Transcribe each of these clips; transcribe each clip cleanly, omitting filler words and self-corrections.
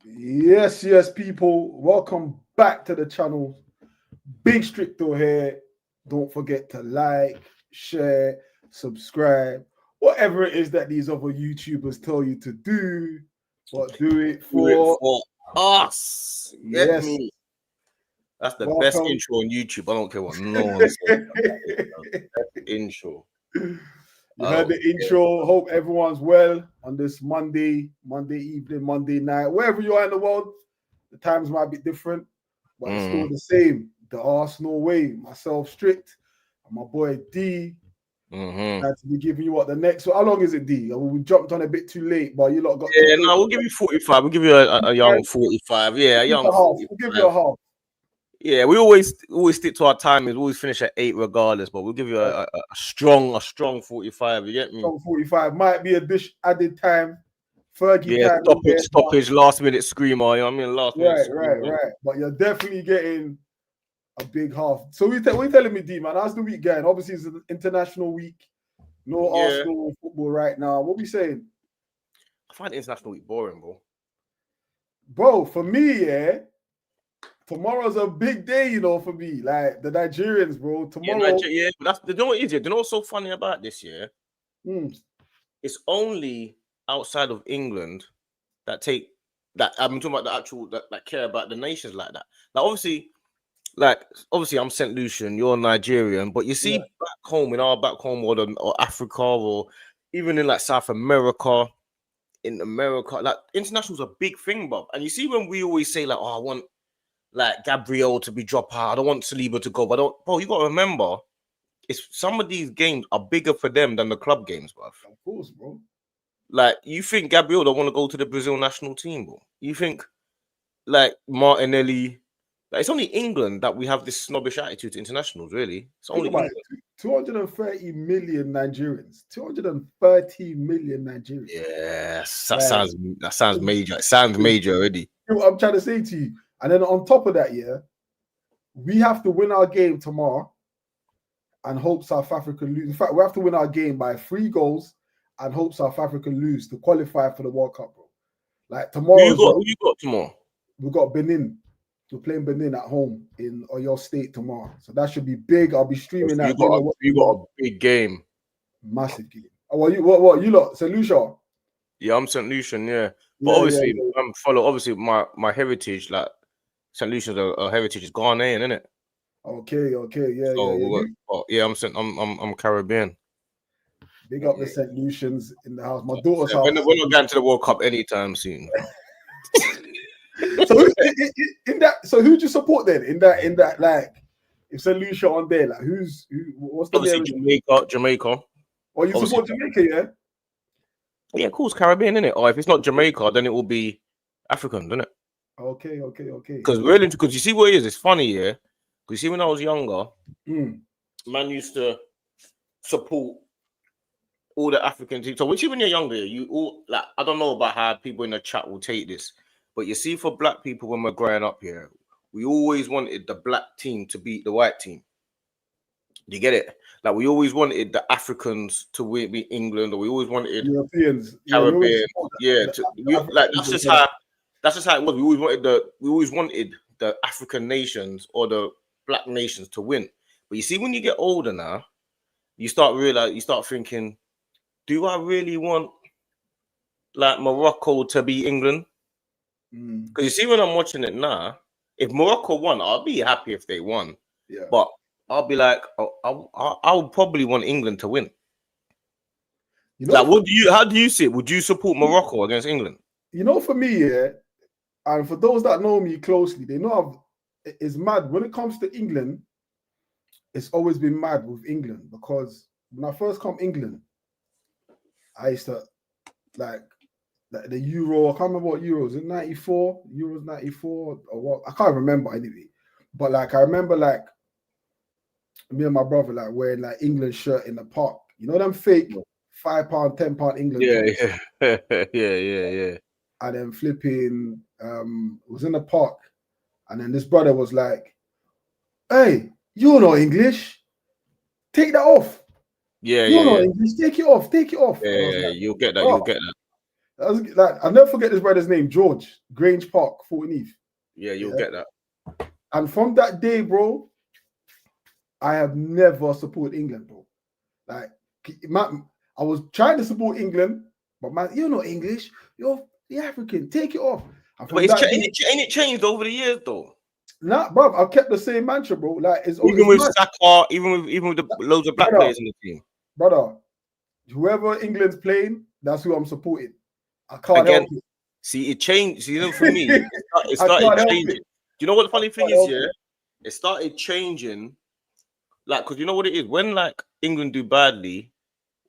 Yes, people. Welcome back to the channel. Big Stricto here. Don't forget to like, share, subscribe, whatever it is that these other YouTubers tell you to do, but do it for us. Get yes. me. That's the Welcome. best intro on YouTube. I don't care what no one says. Best intro. You heard the intro. Hope everyone's well on this Monday evening, Monday night. Wherever you are in the world, the times might be different, but it's still the same. The Arsenal way. Myself, Strict, and my boy D. Glad to be giving you what the next. So how long is it, D? We jumped on a bit too late, but you lot got. Yeah, no, we'll give you 45. We'll give you a young 45. Yeah, a young 45. We'll give you a half. Yeah, we always stick to our timings. We always finish at 8 regardless, but we'll give you a strong 45. You get me? Strong 45 might be a dish added time. Fergie time. Stoppage, last minute screamer. You know what I mean? Last minute. Right. But you're definitely getting a big half. So what are you telling me, D, man? How's the week going? Obviously, it's an international week. No Arsenal football right now. What we saying? I find the international week boring, bro. Bro, for me, tomorrow's a big day, for me. Like the Nigerians, bro. Tomorrow. Yeah, but you know what it is? You know what's so funny about this year? It's only outside of England that I'm talking about the actual that care about the nations like that. Like obviously I'm St. Lucian, you're Nigerian, but you see back home in our back home world or Africa or even in like South America, like international's a big thing, Bob. And you see when we always say like, oh, I want like Gabriel to be drop out, I don't want Saliba to go, but you gotta remember some of these games are bigger for them than the club games, bro. Of course, bro. Like you think Gabriel don't want to go to the Brazil national team, bro? You think like Martinelli? Like, it's only England that we have this snobbish attitude to internationals, really. It's only England. 230 million Nigerians. 230 million Nigerians. Yes, that sounds major. It sounds major already. You know what I'm trying to say to you. And then on top of that, we have to win our game tomorrow and hope South Africa lose. In fact, we have to win our game by 3 goals and hope South Africa lose to qualify for the World Cup, bro. Like tomorrow. Who you got tomorrow? We've got Benin. We're playing Benin at home in Oyo State tomorrow. So that should be big. I'll be streaming that. You got a big game. Massive game. Oh, well, what you lot? St. Lucia? Yeah, I'm St. Lucian, yeah. But obviously, I'm follow obviously my heritage, like St. Lucian's a heritage is Ghanaian, isn't it? Okay, yeah. I'm Caribbean. Big up the St. Lucians in the house. My daughter's house. We're not going to the World Cup anytime soon. So who do you support then? In that like if St. Lucia on there, like what's the obviously Jamaica. Oh, you support Jamaica, yeah? Yeah, of course, Caribbean, innit? Or if it's not Jamaica, then it will be African, isn't it? Okay. Because you see what it is, it's funny, yeah. Because you see, when I was younger, man used to support all the African teams. So when you're younger, you all like, I don't know about how people in the chat will take this, but you see, for black people when we're growing up here, we always wanted the black team to beat the white team. You get it? Like we always wanted the Africans to beat England, or we always wanted Europeans, Caribbean. That's just how it was. We always wanted the African nations or the black nations to win. But you see, when you get older now, you start thinking, do I really want like Morocco to beat England? Because you see, when I'm watching it now, if Morocco won, I'll be happy if they won. Yeah. But I'll be like, I would probably want England to win. Like, how do you see it? Would you support Morocco against England? For me, and for those that know me closely, they know it's mad. When it comes to England, it's always been mad with England, because when I first come England, I used to like the Euro. I can't remember what Euros in '94. Euros '94 or what? I can't remember anyway. But like I remember like me and my brother like wearing like England shirt in the park. You know them fake £5, £10 England. Yeah. And then flipping was in the park, and then this brother was like, "Hey, you know English? Take that off." Yeah, you know English. Take it off. Yeah, like, you'll get that. You'll get that. Like, I'll never forget this brother's name, George, Grange Park, Fulton Heath. Yeah, you'll get that. And from that day, bro, I have never supported England, bro. Like, man, I was trying to support England, but man, you're not English. You're the African. Take it off. But ain't it changed over the years, though? Nah, bro, I've kept the same mantra, bro. Like, it's even with Saka, even with the loads of black players in the team. Brother, whoever England's playing, that's who I'm supporting. I can't help it. See, it changed. See, for me, it started changing. Do you know what the funny thing is? Yeah, it started changing. Like, because you know what it is? When, like, England do badly,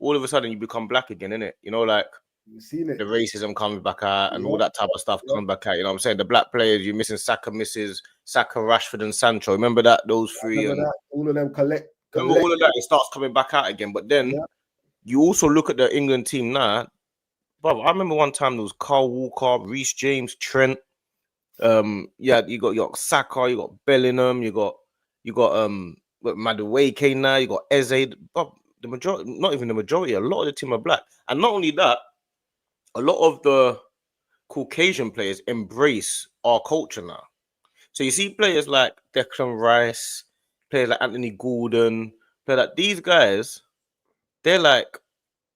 all of a sudden you become black again, innit? You know, like, you've seen it. The racism comes back out and all that type of stuff comes back out. You know what I'm saying? The black players, you're missing Saka, Rashford, and Sancho. Remember that? Those three. And all of them collect. Remember all of that? It starts coming back out again. But then you also look at the England team now. Bro, I remember one time there was Carl Walker, Reece James, Trent. You got Saka, you got Bellingham, you got Madueke now, you got Eze. But the majority, not even the majority, a lot of the team are black. And not only that, a lot of the Caucasian players embrace our culture now. So you see players like Declan Rice, players like Anthony Gordon, players like these guys, they're like,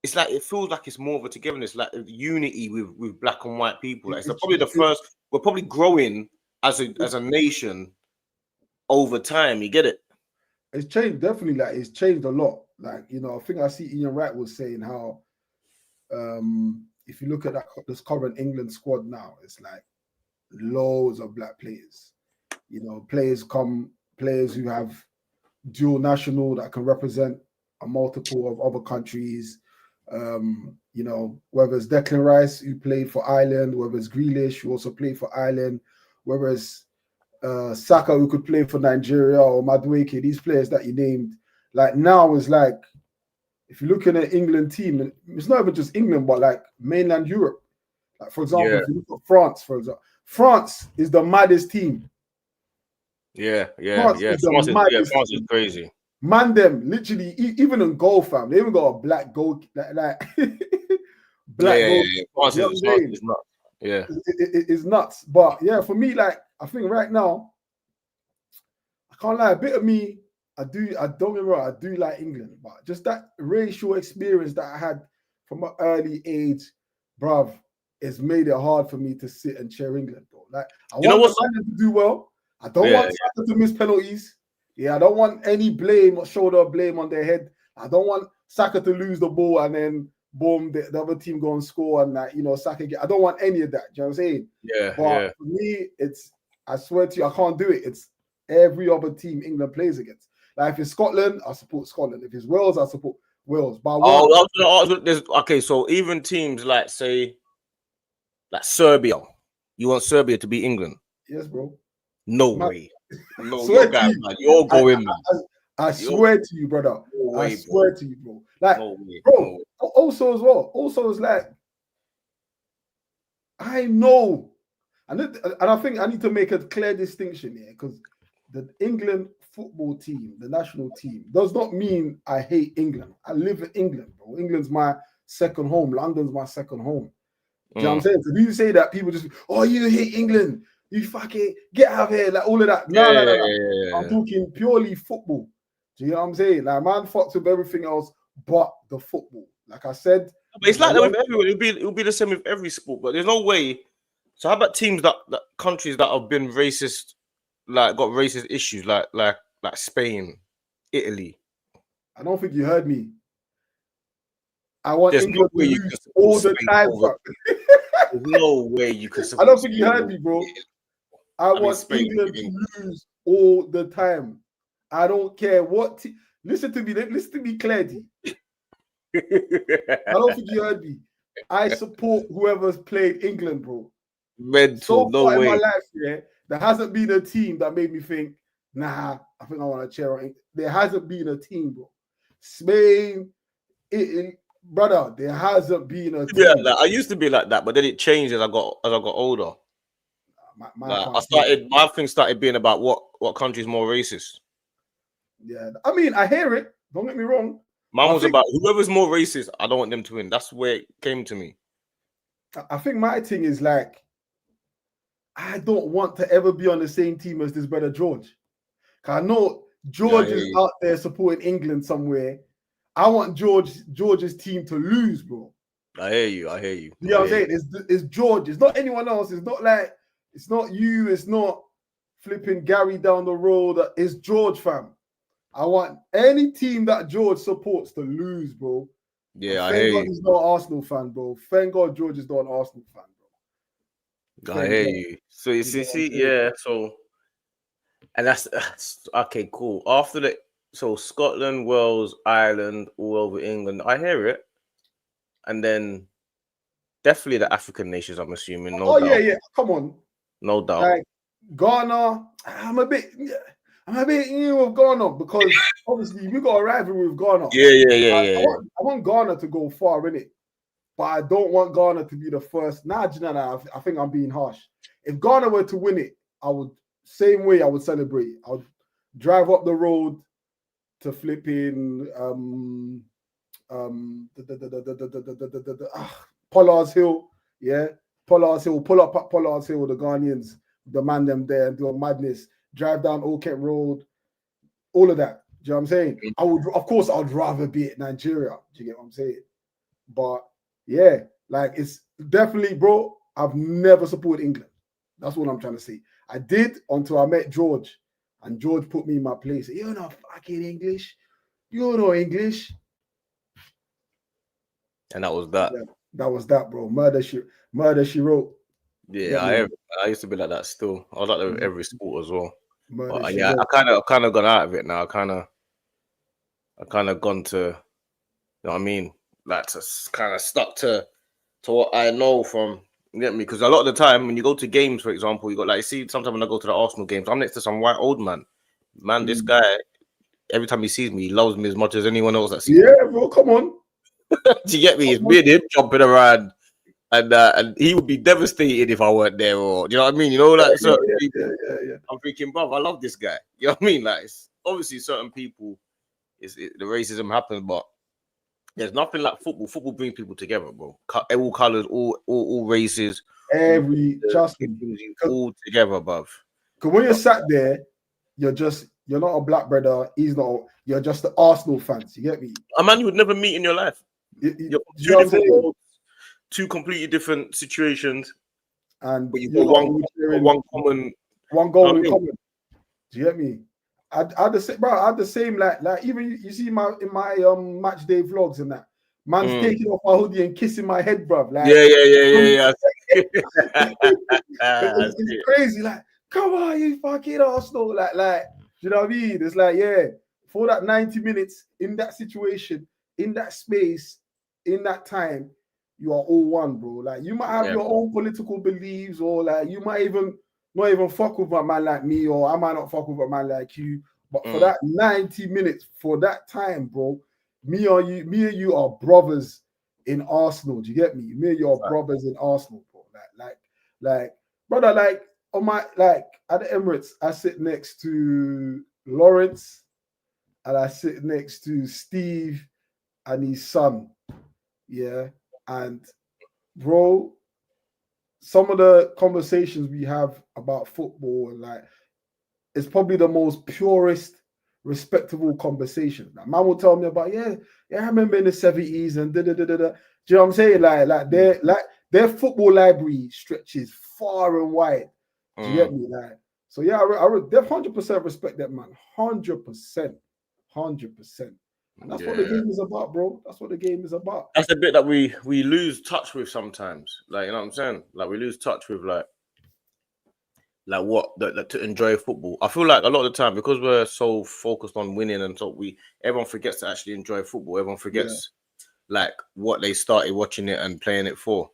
it's like it feels like it's more of a togetherness, like unity with black and white people. Like it's probably the first. We're probably growing as a nation over time. You get it? It's changed definitely. Like it's changed a lot. Like I think I see Ian Wright was saying how, if you look at this current England squad now, it's like loads of black players. Players who have dual national that can represent a multiple of other countries. Whether it's Declan Rice who played for Ireland, whether it's Grealish who also played for Ireland, whether it's Saka who could play for Nigeria, or Madueke, these players that you named. Like now is like, if you're looking at England team, it's not even just England, but like mainland Europe. Like for example, if you look at France, France is the maddest team. France is crazy. Man, them literally even in goal, fam, they even got a black goal, like black goal. France is nuts. Yeah, it's nuts. But yeah, for me, like I think right now, I can't lie. A bit of me, I don't get me wrong, I do like England, but just that racial experience that I had from an early age, bruv, it's made it hard for me to sit and cheer England, bro. Like I want the to do well. I don't want Saka to miss penalties. Yeah, I don't want any blame or shoulder of blame on their head. I don't want Saka to lose the ball and then boom, the other team go and score and Saka I don't want any of that. Do you know what I'm saying? But for me, I swear to you, I can't do it. It's every other team England plays against. Like if it's Scotland, I support Scotland. If it's Wales, I support Wales. But okay, so even teams like say like Serbia, you want Serbia to beat England? Yes, bro. No way. No, you're going, man. I swear to you, brother. I swear to you, bro. Like, bro, also as well. Also, it's like, I know. And I think I need to make a clear distinction here, because the England football team, the national team, does not mean I hate England. I live in England, bro. England's my second home. London's my second home. Do you know what I'm saying? So you say that, people just, oh, you hate England. You fucking get out of here, like all of that. No. I'm talking purely football. Do you know what I'm saying? Like, man fucks with everything else but the football. Like I said, but it's like that with everyone. It'll be the same with every sport. But there's no way. So how about teams that countries that have been racist, like got racist issues, like Spain, Italy? I don't think you heard me. I want England to lose all the time. There's no way you can. I don't think you heard me, bro. I want England to lose all the time. I don't care what. Listen to me clearly. I don't think you heard me. I support whoever's played England, bro. Mental, no way. In my life, there hasn't been a team that made me think, nah, I think I want to cheer on England. There hasn't been a team, bro. Spain, Italy, brother, there hasn't been a team. Yeah, I used to be like that, but then it changed as I got older. My thing started being about what country is more racist. Yeah, I mean, I hear it. Don't get me wrong. Mine was about whoever's more racist, I don't want them to win. That's where it came to me. I think my thing is like, I don't want to ever be on the same team as this brother George. I know George is out there supporting England somewhere. I want George's team to lose, bro. I hear you. You know what I'm saying? It's George. It's not anyone else. It's not like, it's not you. It's not flipping Gary down the road. It's George, fam. I want any team that George supports to lose, bro. Yeah, I hear you. Thank God he's not an Arsenal fan, bro. Thank God George is not an Arsenal fan, bro. I hear you. So you see, yeah. So, and that's okay, cool. After the Scotland, Wales, Ireland, all over England. I hear it. And then definitely the African nations, I'm assuming. No doubt. Yeah. Come on. No doubt. Like Ghana, I'm a bit with Ghana because obviously we got a rivalry with Ghana. Yeah. I want Ghana to go far in it, but I don't want Ghana to be the first. I think I'm being harsh. If Ghana were to win it, I would celebrate. I would drive up the road to flipping Pollard's Hill, Pollard's Hill, pull up at Pollard's Hill, the Ghanaians, the man them there and do a madness, drive down Old Kent Road, all of that. Do you know what I'm saying? I would rather be at Nigeria. Do you get what I'm saying? But yeah, like it's definitely, bro, I've never supported England. That's what I'm trying to say. I did until I met George, and George put me in my place. You're not fucking English. You know English. And that was that. Yeah, that was that, bro. Murder she wrote. Yeah, I used to be like that still. I was like that with every sport as well. But, I've kind of gone out of it now. I kind of gone to, you know what I mean? Like to kind of stuck to what I know from, you get me? Because a lot of the time when you go to games, for example, you got like, see, sometimes when I go to the Arsenal games, I'm next to some white old man. This guy, every time he sees me, he loves me as much as anyone else that sees me. Yeah, bro, come on. Do you get me? It's me and him jumping around, and he would be devastated if I weren't there. Or do you know what I mean? You know, like certain people. I'm thinking, bro, I love this guy. You know what I mean? Like, it's, obviously, certain people, the racism happens, but there's nothing like football. Football brings people together, bro. All colors, all races, just all together, bruv. Because when you're sat there, you're not a black brother. He's not. You're just the Arsenal fans. You get me? A man you would never meet in your life. You're two completely different situations, and but you've got one goal in common. Do you get me? I had the same like even you see in my match day vlogs and that man's taking off my hoodie and kissing my head, bruv. Like, yeah. It's crazy. Like, come on, you fucking Arsenal. Like, you know what I mean? It's like, yeah, for that 90 minutes in that situation, in that space, in that time, you are all one, bro. Like, you might have your own political beliefs, or like you might not even fuck with a man like me, or I might not fuck with a man like you. But for that 90 minutes, for that time, bro, me and you are brothers in Arsenal. Do you get me? Me and you are brothers in Arsenal, bro. Like, brother, like on my at the Emirates, I sit next to Lawrence, and I sit next to Steve and his son. Yeah, and bro, some of the conversations we have about football, like, it's probably the most purest, respectable conversation. Like, man will tell me about, I remember in the 70s and da. Do you know what I'm saying? Like their football library stretches far and wide. Do you get me? Like, so yeah, I 100% respect that, man. 100%. And that's what the game is about, bro. That's what the game is about. That's the bit that we lose touch with sometimes. Like, you know what I'm saying? Like, we lose touch with like what to enjoy football. I feel like a lot of the time, because we're so focused on winning, and so everyone forgets to actually enjoy football. Everyone forgets like what they started watching it and playing it for.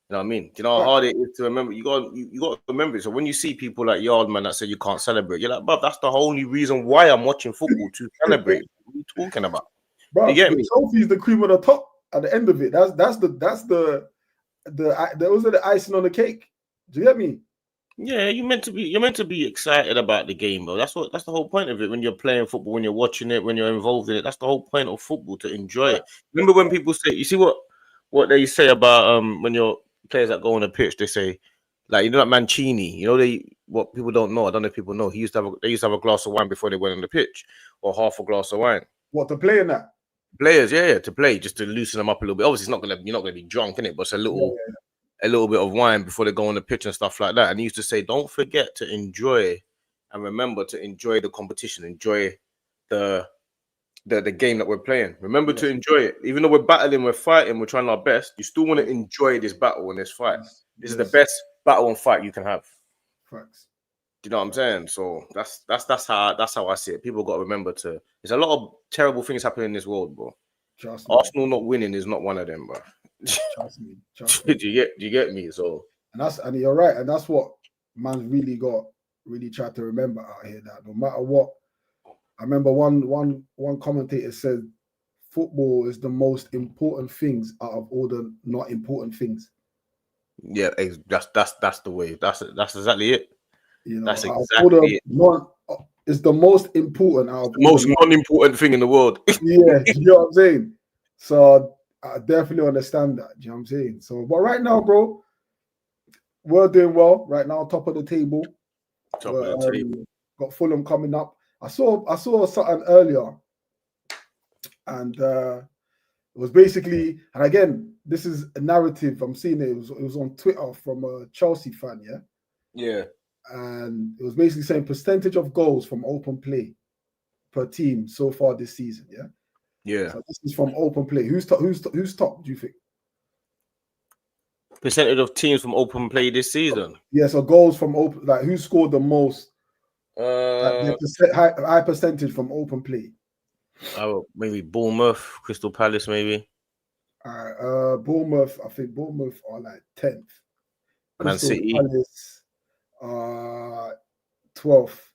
You know what I mean? Do you know how hard it is to remember? You got to remember it. So when you see people like Yardman that say you can't celebrate, you're like, bro, that's the only reason why I'm watching football, to celebrate. What are you talking about? Bro, you get me? Trophy is the cream of the top at the end of it. That's the those are the icing on the cake. Do you get me? Yeah, you're meant to be excited about the game, bro. That's the whole point of it. When you're playing football, when you're watching it, when you're involved in it, that's the whole point of football, to enjoy it. Remember when people say, you see what they say about when you're players that go on the pitch, they say, like, you know, that Mancini, you know, what people don't know, I don't know if people know, they used to have a glass of wine before they went on the pitch, or half a glass of wine. What, to play in that? Players, yeah, to play, just to loosen them up a little bit. Obviously, you're not gonna be drunk in it, but it's a little bit of wine before they go on the pitch and stuff like that. And he used to say, don't forget to enjoy and remember to enjoy the competition, enjoy the game that we're playing. Remember to enjoy it. Even though we're battling, we're fighting, we're trying our best, you still want to enjoy this battle and this fight. This is the best battle and fight you can have. Facts. Do you know what I'm saying? So that's how I see it. People got to remember to. There's a lot of terrible things happening in this world, bro. Arsenal not winning is not one of them, bro. Trust me. Do you get me? So and you're right, and that's what man's really tried to remember out here. That no matter what, I remember one commentator said, football is the most important things out of all the not important things. Yeah, that's the way. That's exactly it. You know, that's exactly it. It's the most important out of the most non-important thing in the world. Yeah, you know what I'm saying? So I definitely understand that. You know what I'm saying? So, but right now, bro, we're doing well. Right now, top of the table. Got Fulham coming up. I saw something earlier, and it was basically, and again, this is a narrative. I'm seeing it. It was on Twitter from a Chelsea fan. Yeah. And it was basically saying percentage of goals from open play per team so far this season. Yeah. So this is from open play. Who's top? Do you think? Percentage of teams from open play this season. Yeah. So goals from open, like who scored the most? High percentage from open play. Maybe Bournemouth, Crystal Palace, maybe. Bournemouth. I think Bournemouth are like 10th. Man City. Palace, 12th.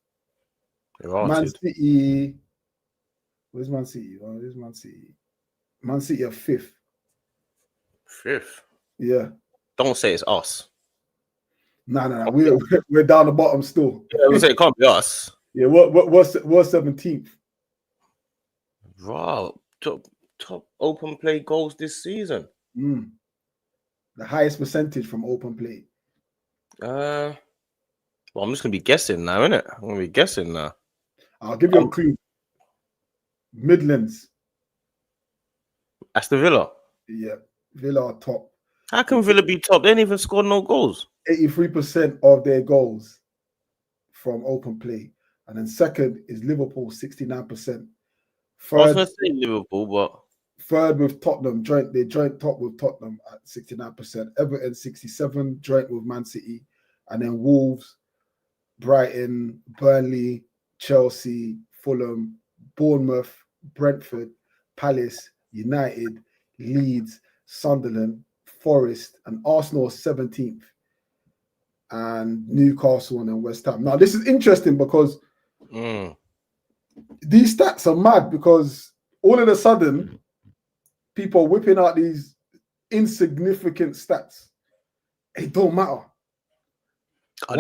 Man City. Where's Man City? Where's Man City? Man City are 5th. 5th. Yeah. Don't say it's us. No. We're down the bottom still. Yeah, we say it can't be us. Yeah. What's 17th? Wow. Top open play goals this season. The highest percentage from open play. Well, I'm just gonna be guessing now, innit? I'm gonna be guessing now. I'll give you a clue. Midlands. Aston Villa. Yeah, Villa are top. How can Villa be top? They ain't even scored no goals. 83% of their goals from open play, and then second is Liverpool, 69%. I was gonna say Liverpool, but third with Tottenham, they joint top with Tottenham at 69%. Everton 67, joint with Man City, and then Wolves, Brighton, Burnley, Chelsea, Fulham, Bournemouth, Brentford, Palace, United, Leeds, Sunderland, Forest, and Arsenal 17th, and Newcastle and then West Ham. Now this is interesting because these stats are mad because all of a sudden people are whipping out these insignificant stats. It don't matter. Are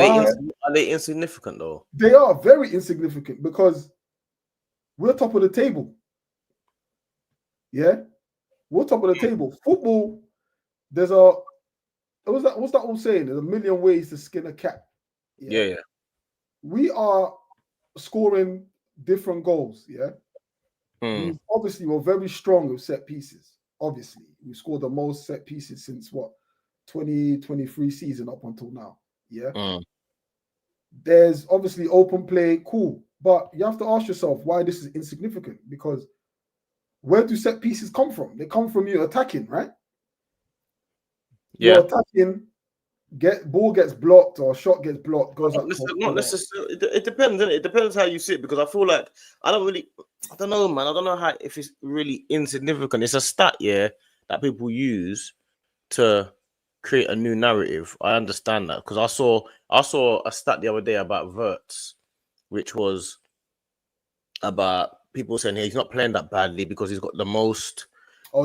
they insignificant though? They are very insignificant because we're top of the table. Yeah, we're top of the table. Football, what's that all saying? There's a million ways to skin a cat. Yeah. We are scoring different goals. Yeah. Obviously, we're very strong with set pieces. Obviously, we scored the most set pieces since 2023 season up until now. Yeah. There's obviously open play, cool, but you have to ask yourself why this is insignificant, because where do set pieces come from? They come from you attacking, right? Yeah. You're attacking, ball gets blocked or shot gets blocked, goes up. Not necessarily. It depends, doesn't it? It depends how you see it, because I feel like I don't know, man. I don't know if it's really insignificant. It's a stat, that people use to create a new narrative. I understand that, because I saw a stat the other day about Verts, which was about people saying he's not playing that badly because he's got the most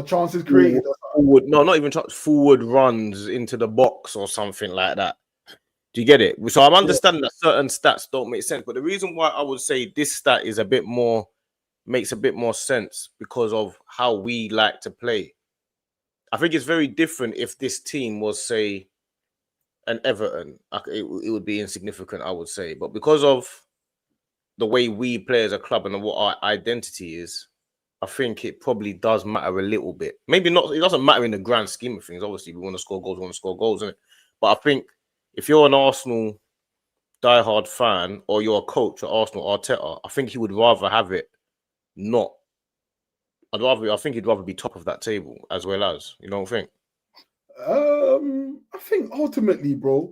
chances created. Not even forward runs into the box or something like that. Do you get it? So I'm understanding that certain stats don't make sense, but the reason why I would say this stat is makes a bit more sense because of how we like to play. I think it's very different if this team was, say, an Everton. It would be insignificant, I would say. But because of the way we play as a club and what our identity is, I think it probably does matter a little bit. Maybe not. It doesn't matter in the grand scheme of things. Obviously, we want to score goals, isn't it? But I think if you're an Arsenal diehard fan or you're a coach at Arsenal, Arteta, I think he would rather have it not. I think he'd rather be top of that table as well as, you don't think? I think ultimately, bro,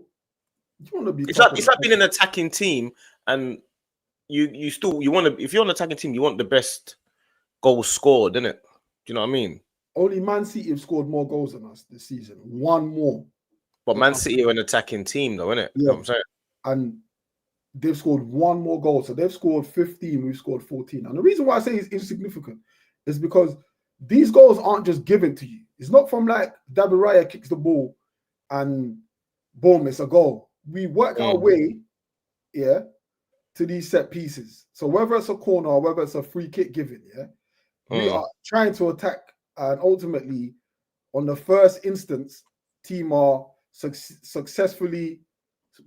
you want to be. It's like being an attacking team, and you want to. If you're an attacking team, you want the best goals scored, innit? Do you know what I mean? Only Man City have scored more goals than us this season. One more. But Man City are an attacking team, though, innit? Yeah. You know what I'm saying? And they've scored one more goal. So they've scored 15, we've scored 14. And the reason why I say it's insignificant is because these goals aren't just given to you. It's not from like David Raya kicks the ball and boom, it's a goal. We work our way, to these set pieces. So whether it's a corner or whether it's a free kick given, we are trying to attack. And ultimately, on the first instance, team are successfully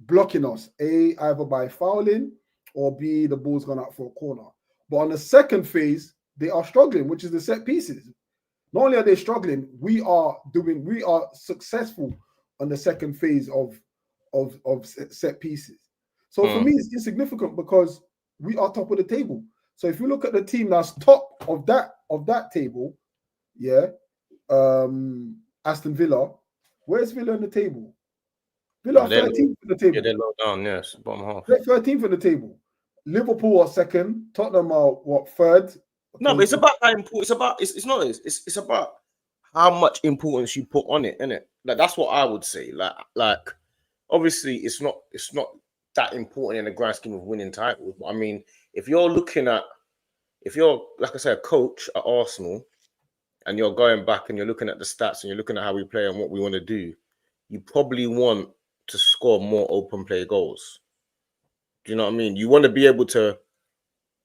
blocking us, either by fouling or B, the ball's gone out for a corner. But on the second phase, they are struggling, which is the set pieces. Not only are they struggling, we are successful on the second phase of set pieces. So for me, it's insignificant because we are top of the table. So if you look at the team that's top of that table, Aston Villa, where's Villa on the table? Villa are 13th for the table. Yeah, they're low down, yes, bottom half. They're 13th for the table. Liverpool are second. Tottenham are third. No, but it's about how important. It's about how much importance you put on it, innit? Like that's what I would say. Like obviously it's not that important in the grand scheme of winning titles. But I mean, if you're like I said, a coach at Arsenal, and you're going back and you're looking at the stats and you're looking at how we play and what we want to do, you probably want to score more open play goals. Do you know what I mean? You want to be able to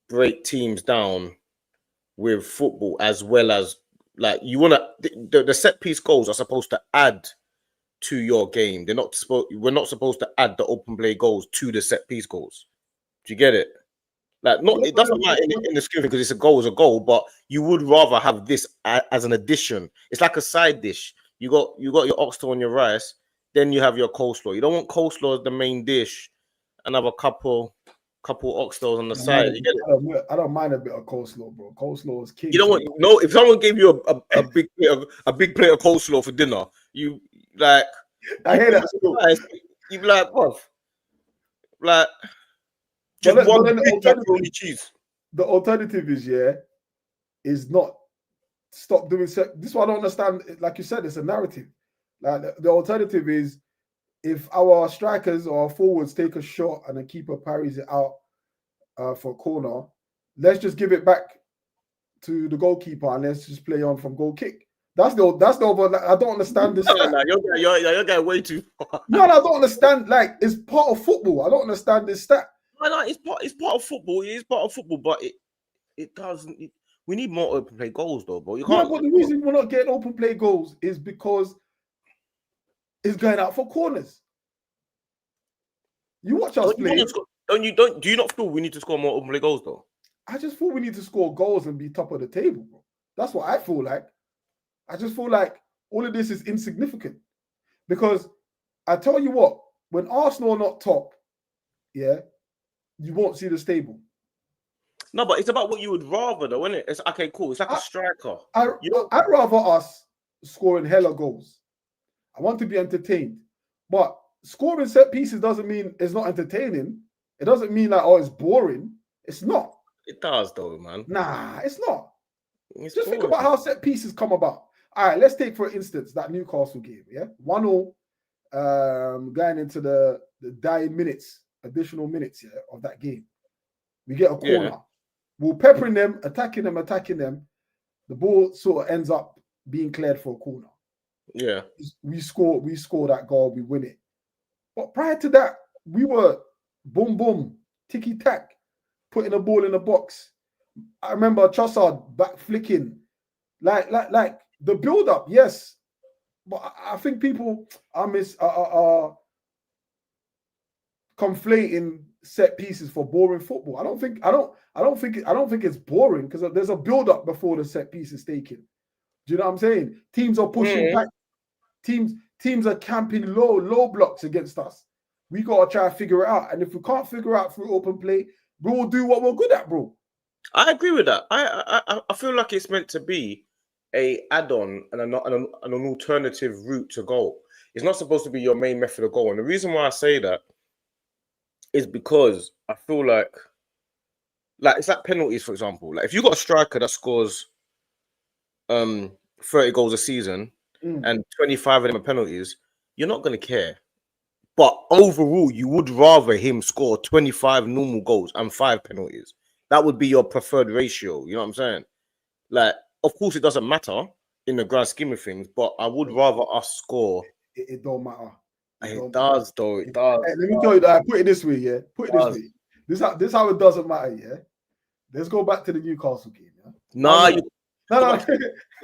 break teams down with football as well as like you want to. The set piece goals are supposed to add to your game. We're not supposed to add the open play goals to the set piece goals. Do you get it? Like, it doesn't matter in the scheme because it's a goal, but you would rather have this as an addition. It's like a side dish. You got your oxtail and your rice, then you have your coleslaw. You don't want coleslaw as the main dish and have a couple oxtails on the side. You get it? I don't mind a bit of coleslaw, bro. Coleslaw is king. You don't want if someone gave you a big plate of coleslaw for dinner, you like. I hear that. You be like, what? Like. Just one big pepperoni cheese. The alternative is not stop doing this. Is what I don't understand. Like you said, it's a narrative. Like the alternative is if our strikers or our forwards take a shot and the keeper parries it out for a corner, let's just give it back to the goalkeeper and let's just play on from goal kick. That's the I don't understand this. No, you're going way too far. No, I don't understand. Like it's part of football. I don't understand this stat. No, it's part of football. It is part of football, but it doesn't. We need more open play goals, though, bro. You can't. No, but the reason we're not getting open play goals is because it's going out for corners. You watch us play. Do you not feel we need to score more open play goals, though? I just feel we need to score goals and be top of the table, bro. That's what I feel like. I just feel like all of this is insignificant because I tell you what, when Arsenal are not top, you won't see the stable. No, but it's about what you would rather, though, isn't it? It's okay, cool. It's like a striker. I'd rather us scoring hella goals. I want to be entertained. But scoring set pieces doesn't mean it's not entertaining. It doesn't mean like, it's boring. It's not. It does, though, man. Nah, it's not. It's Just boring. think about how set pieces come about. All right, let's take, for instance, that Newcastle game, 1-0 going into the dying minutes. Additional minutes of that game. We get a corner. We're peppering them, attacking them. The ball sort of ends up being cleared for a corner. Yeah. We score that goal, we win it. But prior to that, we were boom boom, ticky tack, putting the ball in the box. I remember Trossard back flicking. Like the build-up, yes, but I think people are conflating set pieces for boring football. I don't think it's boring because there's a build up before the set piece is taken. Do you know what I'm saying? Teams are pushing back. Teams are camping low blocks against us. We gotta try to figure it out. And if we can't figure it out through open play, we'll do what we're good at, bro. I agree with that. I feel like it's meant to be a add-on and an alternative route to goal. It's not supposed to be your main method of goal. And the reason why I say that is because I feel like it's like penalties, for example. Like if you got a striker that scores 30 goals a season and 25 of them are penalties, you're not gonna care. But overall, you would rather him score 25 normal goals and 5 penalties. That would be your preferred ratio. You know what I'm saying? Like, of course, it doesn't matter in the grand scheme of things, but I would rather us score. It don't matter. It does, though. It does. Hey, let me tell you that. Put it this way, yeah. Put it this way. This how it doesn't matter, yeah. Let's go back to the Newcastle game, yeah. No.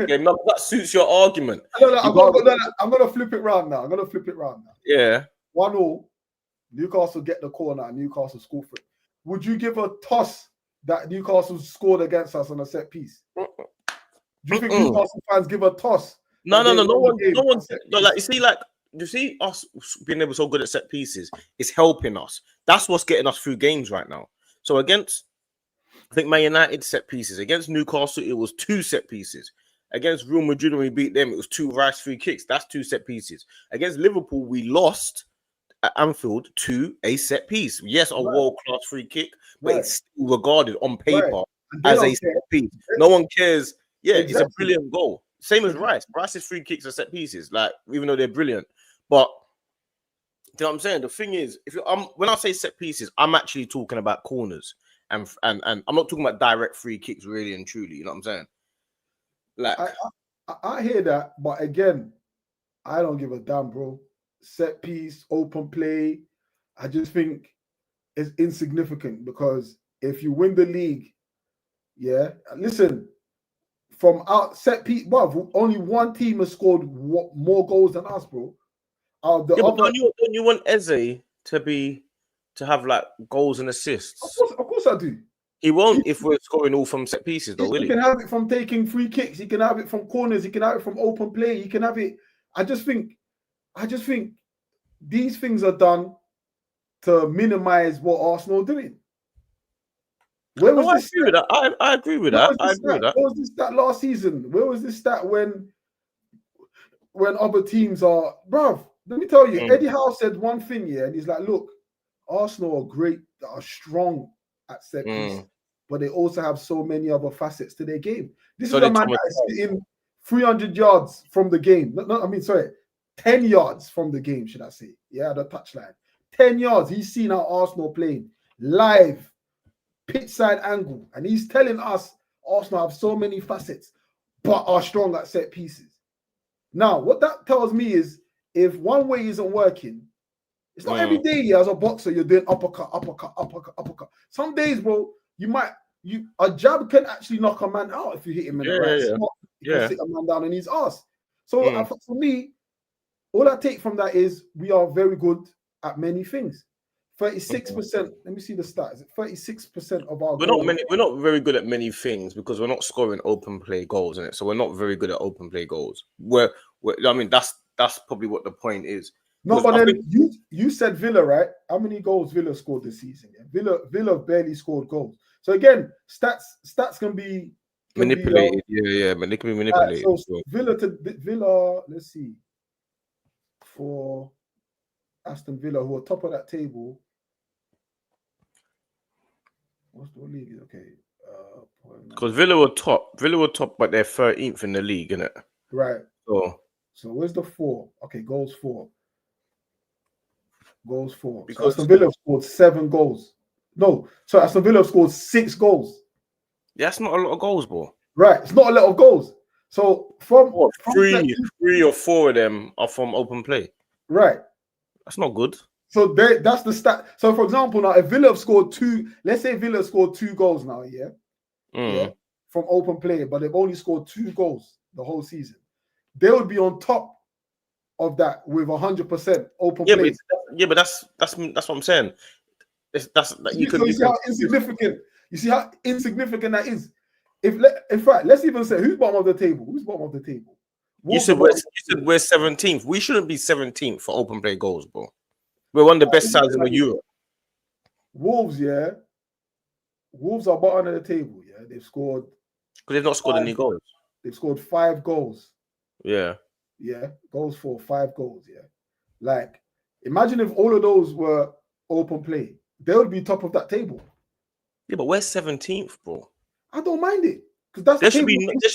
Yeah, no, that suits your argument. I'm gonna flip it round now. Yeah. 1-0. Newcastle get the corner and Newcastle score for it. Would you give a toss that Newcastle scored against us on a set piece? Do you think Newcastle fans give a toss? No one. Like you see us being able so good at set pieces is helping us. That's what's getting us through games right now. So against, I think Man United set pieces. Against Newcastle, it was 2 set pieces. Against Real Madrid, when we beat them, it was 2 Rice free kicks. That's 2 set pieces. Against Liverpool, we lost at Anfield to a set piece. Yes, a world-class free kick, but it's still regarded on paper as a set piece. No one cares. Yeah, It's a brilliant goal. Same as Rice. Rice's free kicks are set pieces, like even though they're brilliant. But you know what I'm saying? The thing is, when I say set pieces, I'm actually talking about corners, and I'm not talking about direct free kicks, really and truly. You know what I'm saying? Like I hear that, but again, I don't give a damn, bro. Set piece, open play, I just think it's insignificant because if you win the league, yeah, listen, from out set piece, well, only one team has scored more goals than us, bro. But don't you want Eze to have like goals and assists? Of course I do. He won't if we're scoring all from set pieces, though, will he? He can have it from taking free kicks. He can have it from corners. He can have it from open play. He can have it. I just think these things are done to minimize what Arsenal are doing. I agree with that. I agree with that. Where was this stat last season? Where was this stat when other teams are, bruv? Let me tell you, Eddie Howe said one thing, yeah, and he's like, look, Arsenal are great, are strong at set piece, but they also have so many other facets to their game. This is a man that is in 300 yards from the game. 10 yards from the game, should I say? Yeah, the touchline. 10 yards. He's seen how Arsenal playing live, pitch side angle, and he's telling us Arsenal have so many facets, but are strong at set pieces. Now, what that tells me is if one way isn't working, it's not every day as a boxer you're doing uppercut. Some days, bro, a jab can actually knock a man out if you hit him in the right spot. You can sit a man down in his ass. So for me, all I take from that is we are very good at many things. 36%. Let me see the stats. 36% of our we're not very good at many things because we're not scoring open play goals in it. So we're not very good at open play goals. That's probably what the point is. No, but then you said Villa, right? How many goals Villa scored this season? Yeah? Villa barely scored goals. So again, stats can be manipulated. But they can be manipulated. So Villa, let's see. For Aston Villa, who are top of that table. What's the league? Okay. Because Villa were top, but they're 13th in the league, isn't it? Right. So where's the 4? Okay, goals 4. Because so Aston Villa scored 7 goals. No, so Aston Villa scored 6 goals. That's not a lot of goals, bro. Right, it's not a lot of goals. So from 3 or 4 of them are from open play. Right. That's not good. So that's the stat. So for example, now if Villa have scored 2, let's say Villa scored 2 goals now, yeah, from open play, but they've only scored 2 goals the whole season. They would be on top of that with 100% open Yeah, play. but that's what I'm saying. That's you So you see how insignificant. You see how insignificant that is. In fact, let's even say who's bottom of the table. Who's bottom of the table? You said we're 17th. We shouldn't be 17th for open play goals, bro. We're one of the best sides in the Europe. Wolves, yeah. Wolves are bottom of the table, yeah. They've scored. Because they've not scored any goals. They've scored 5 goals. Yeah. Yeah. Goals for 5 goals, yeah. Like, imagine if all of those were open play. They would be top of that table. Yeah, but we're 17th, bro. I don't mind it. Because that's there should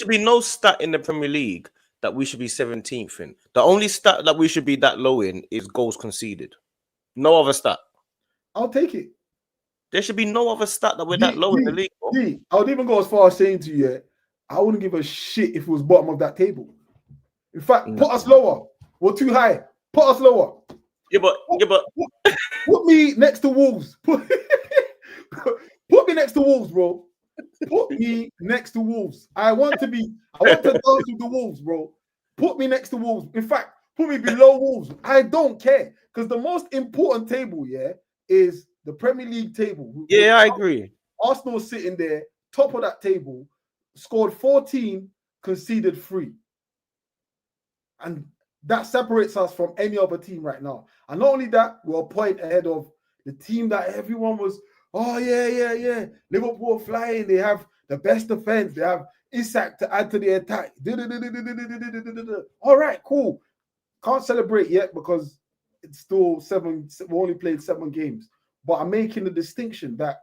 be no stat in the Premier League that we should be 17th in. The only stat that we should be that low in is goals conceded. No other stat. I'll take it. There should be no other stat that we're that low in the league. Bro. I would even go as far as saying to you, yeah, I wouldn't give a shit if it was bottom of that table. In fact, put us lower. We're too high. Put us lower. Put me next to Wolves. Put me next to Wolves, bro. Put me next to Wolves. I want to dance with the Wolves, bro. Put me next to Wolves. In fact, put me below Wolves. I don't care. Because the most important table, yeah, is the Premier League table. Yeah, I agree. Arsenal sitting there, top of that table, scored 14, conceded 3. And that separates us from any other team right now. And not only that, we're a point ahead of the team that everyone was, oh, yeah. Liverpool flying. They have the best defense. They have Isak to add to the attack. All right, cool. Can't celebrate yet because it's still 7. We only played 7 games. But I'm making the distinction that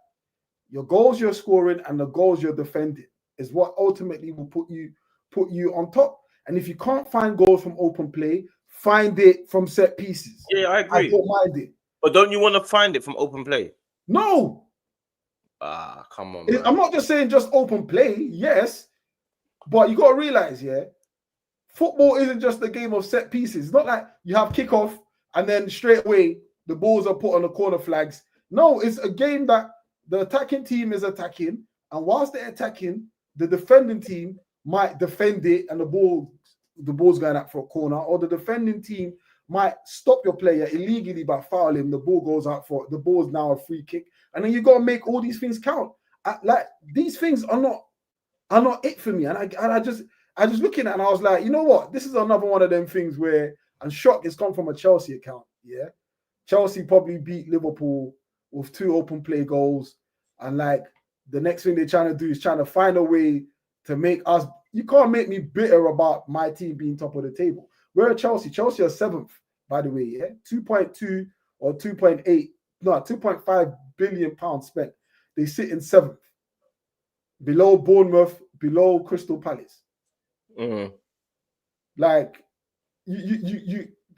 your goals you're scoring and the goals you're defending is what ultimately will put you on top. And if you can't find goals from open play, find it from set pieces. Yeah, I agree. I don't mind it. But don't you want to find it from open play? No. Come on, man. I'm not just saying just open play, yes. But you got to realize, yeah, football isn't just a game of set pieces. It's not like you have kickoff and then straight away the balls are put on the corner flags. No, it's a game that the attacking team is attacking. And whilst they're attacking, the defending team might defend it and the ball's going out for a corner, or the defending team might stop your player illegally by fouling him. The ball goes out for the ball's now a free kick, and then you got to make all these things count. Like these things are not it for me. And I just looking at it and I was like, you know what? This is another one of them things where I'm shocked it's come from a Chelsea account. Yeah, Chelsea probably beat Liverpool with 2 open play goals, and like the next thing they're trying to do is trying to find a way to make us. You can't make me bitter about my team being top of the table. We're at Chelsea. Chelsea are 7th, by the way. Yeah, 2.2 or 2.8, no, 2.5 billion pounds spent. They sit in 7th, below Bournemouth, below Crystal Palace. Mm-hmm. Like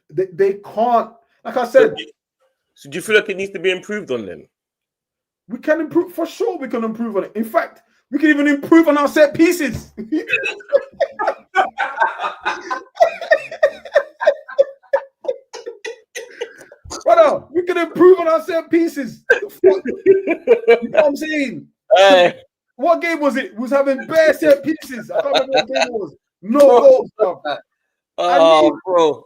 they can't. Like I said. So do you feel like it needs to be improved on then? We can improve for sure. We can improve on it. In fact, we can even improve on our set pieces. Brother, we can improve on our set pieces. You know what I'm saying? What game was it? We was having bare set pieces. I can't remember what game it was. No goals, bro. Bro.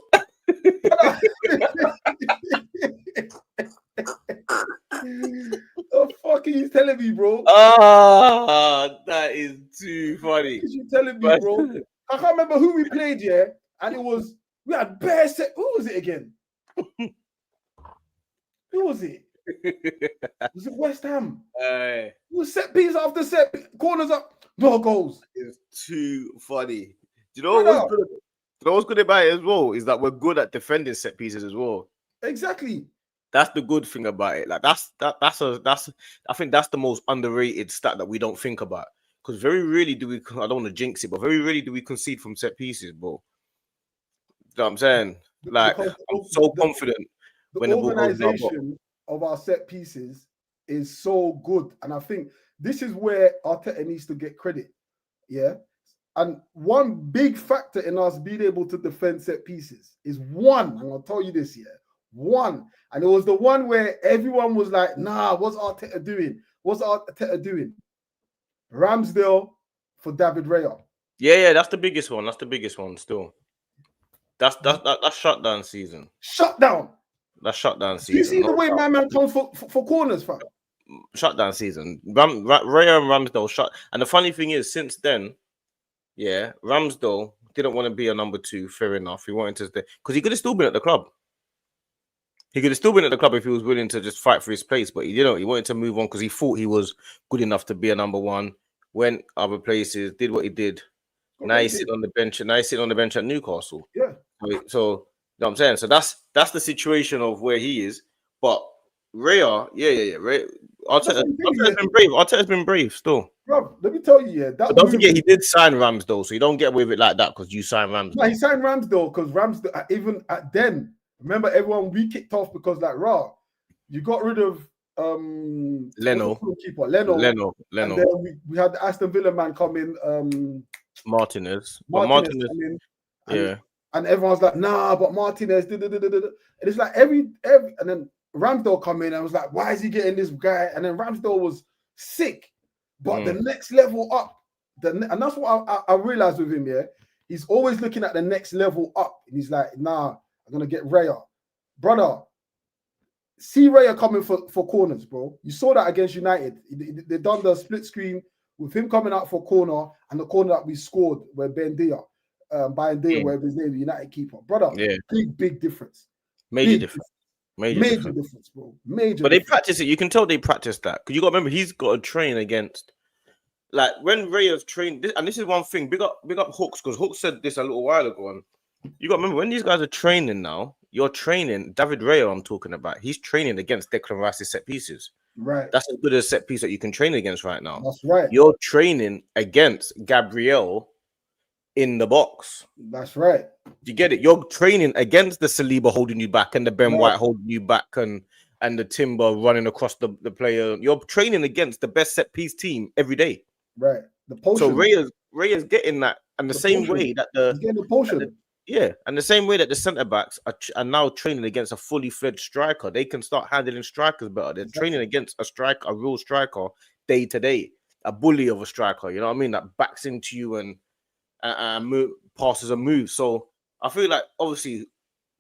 The fuck are you telling me, bro? That is too funny. What are you telling me, bro? I can't remember who we played, yeah, and we had bare set. Who was it again? Who was it? Was it West Ham? It was set piece after set, corners up, no goals. It's too funny. Do you know what's good? Do you know what's good about it as well? Is that we're good at defending set pieces as well. Exactly. That's the good thing about it. Like that's I think that's the most underrated stat that we don't think about. Because very rarely do we, I don't want to jinx it, but very rarely do we concede from set pieces, bro. You know what I'm saying? Like, I'm so confident when the organization of our set pieces is so good. And I think this is where Arteta needs to get credit. Yeah. And one big factor in us being able to defend set pieces is one, I'm going to tell you this here, one. And it was the one where everyone was like, nah, what's Arteta doing? What's Arteta doing? Ramsdale for David Raya. Yeah, that's the biggest one. That's the biggest one still. That's shutdown season. Shutdown. That's shutdown season. Do you see the way my man comes for corners, fam? Shutdown season. Raya and Ramsdale shut. And the funny thing is, since then, yeah, Ramsdale didn't want to be a number 2. Fair enough. He wanted to stay because he could have still been at the club. He could have still been at the club if he was willing to just fight for his place, but he didn't. He wanted to move on because he thought he was good enough to be a number 1. Went other places, did what he did. Now he's sitting on the bench. And now he's sitting on the bench at Newcastle. Yeah. So you know what I'm saying? So that's the situation of where he is. But Raya, yeah. Arteta's been brave. Arteta's been brave still. Bro, let me tell you, But don't forget, he did sign Ramsdale, so you don't get away with it like that because you signed Ramsdale. No, he signed Ramsdale because Ramsdale, even then, remember everyone we kicked off because you got rid of Leno. Keeper Leno. And then we had the Aston Villa man come in. Martinez come in, and everyone's like, nah, but Martinez. And it's like every and then Ramsdale come in and I was like, why is he getting this guy? And then Ramsdale was sick, but the next level up, and that's what I realized with him. Yeah, he's always looking at the next level up, and he's like, nah, I'm gonna get Raya, brother. See Raya coming for corners, bro. You saw that against United. They done the split screen with him coming out for corner and the corner that we scored where Bendia, wherever his name, the United keeper. Brother, big difference. Major difference, bro. Major. But they practice it. You can tell they practice that. Because you got to remember, he's got to train against, like when Raya's trained, and this is one thing, big up Hooks, because Hooks said this a little while ago. And you got to remember, when these guys are training now, you're training, David Raya I'm talking about, he's training against Declan Rice's set pieces. Right. That's as good as a set piece that you can train against right now. That's right. You're training against Gabriel in the box. That's right. You get it? You're training against the Saliba holding you back and the Ben White holding you back and the Timber running across the player. You're training against the best set piece team every day. Right. The potion. So Raya's getting that, and the same potion. way that he's getting the potion. And the same way that the centre backs are now training against a fully fledged striker, they can start handling strikers better. They're training against a real striker day to day, a bully of a striker. You know what I mean? That backs into you and passes a move. So I feel like obviously,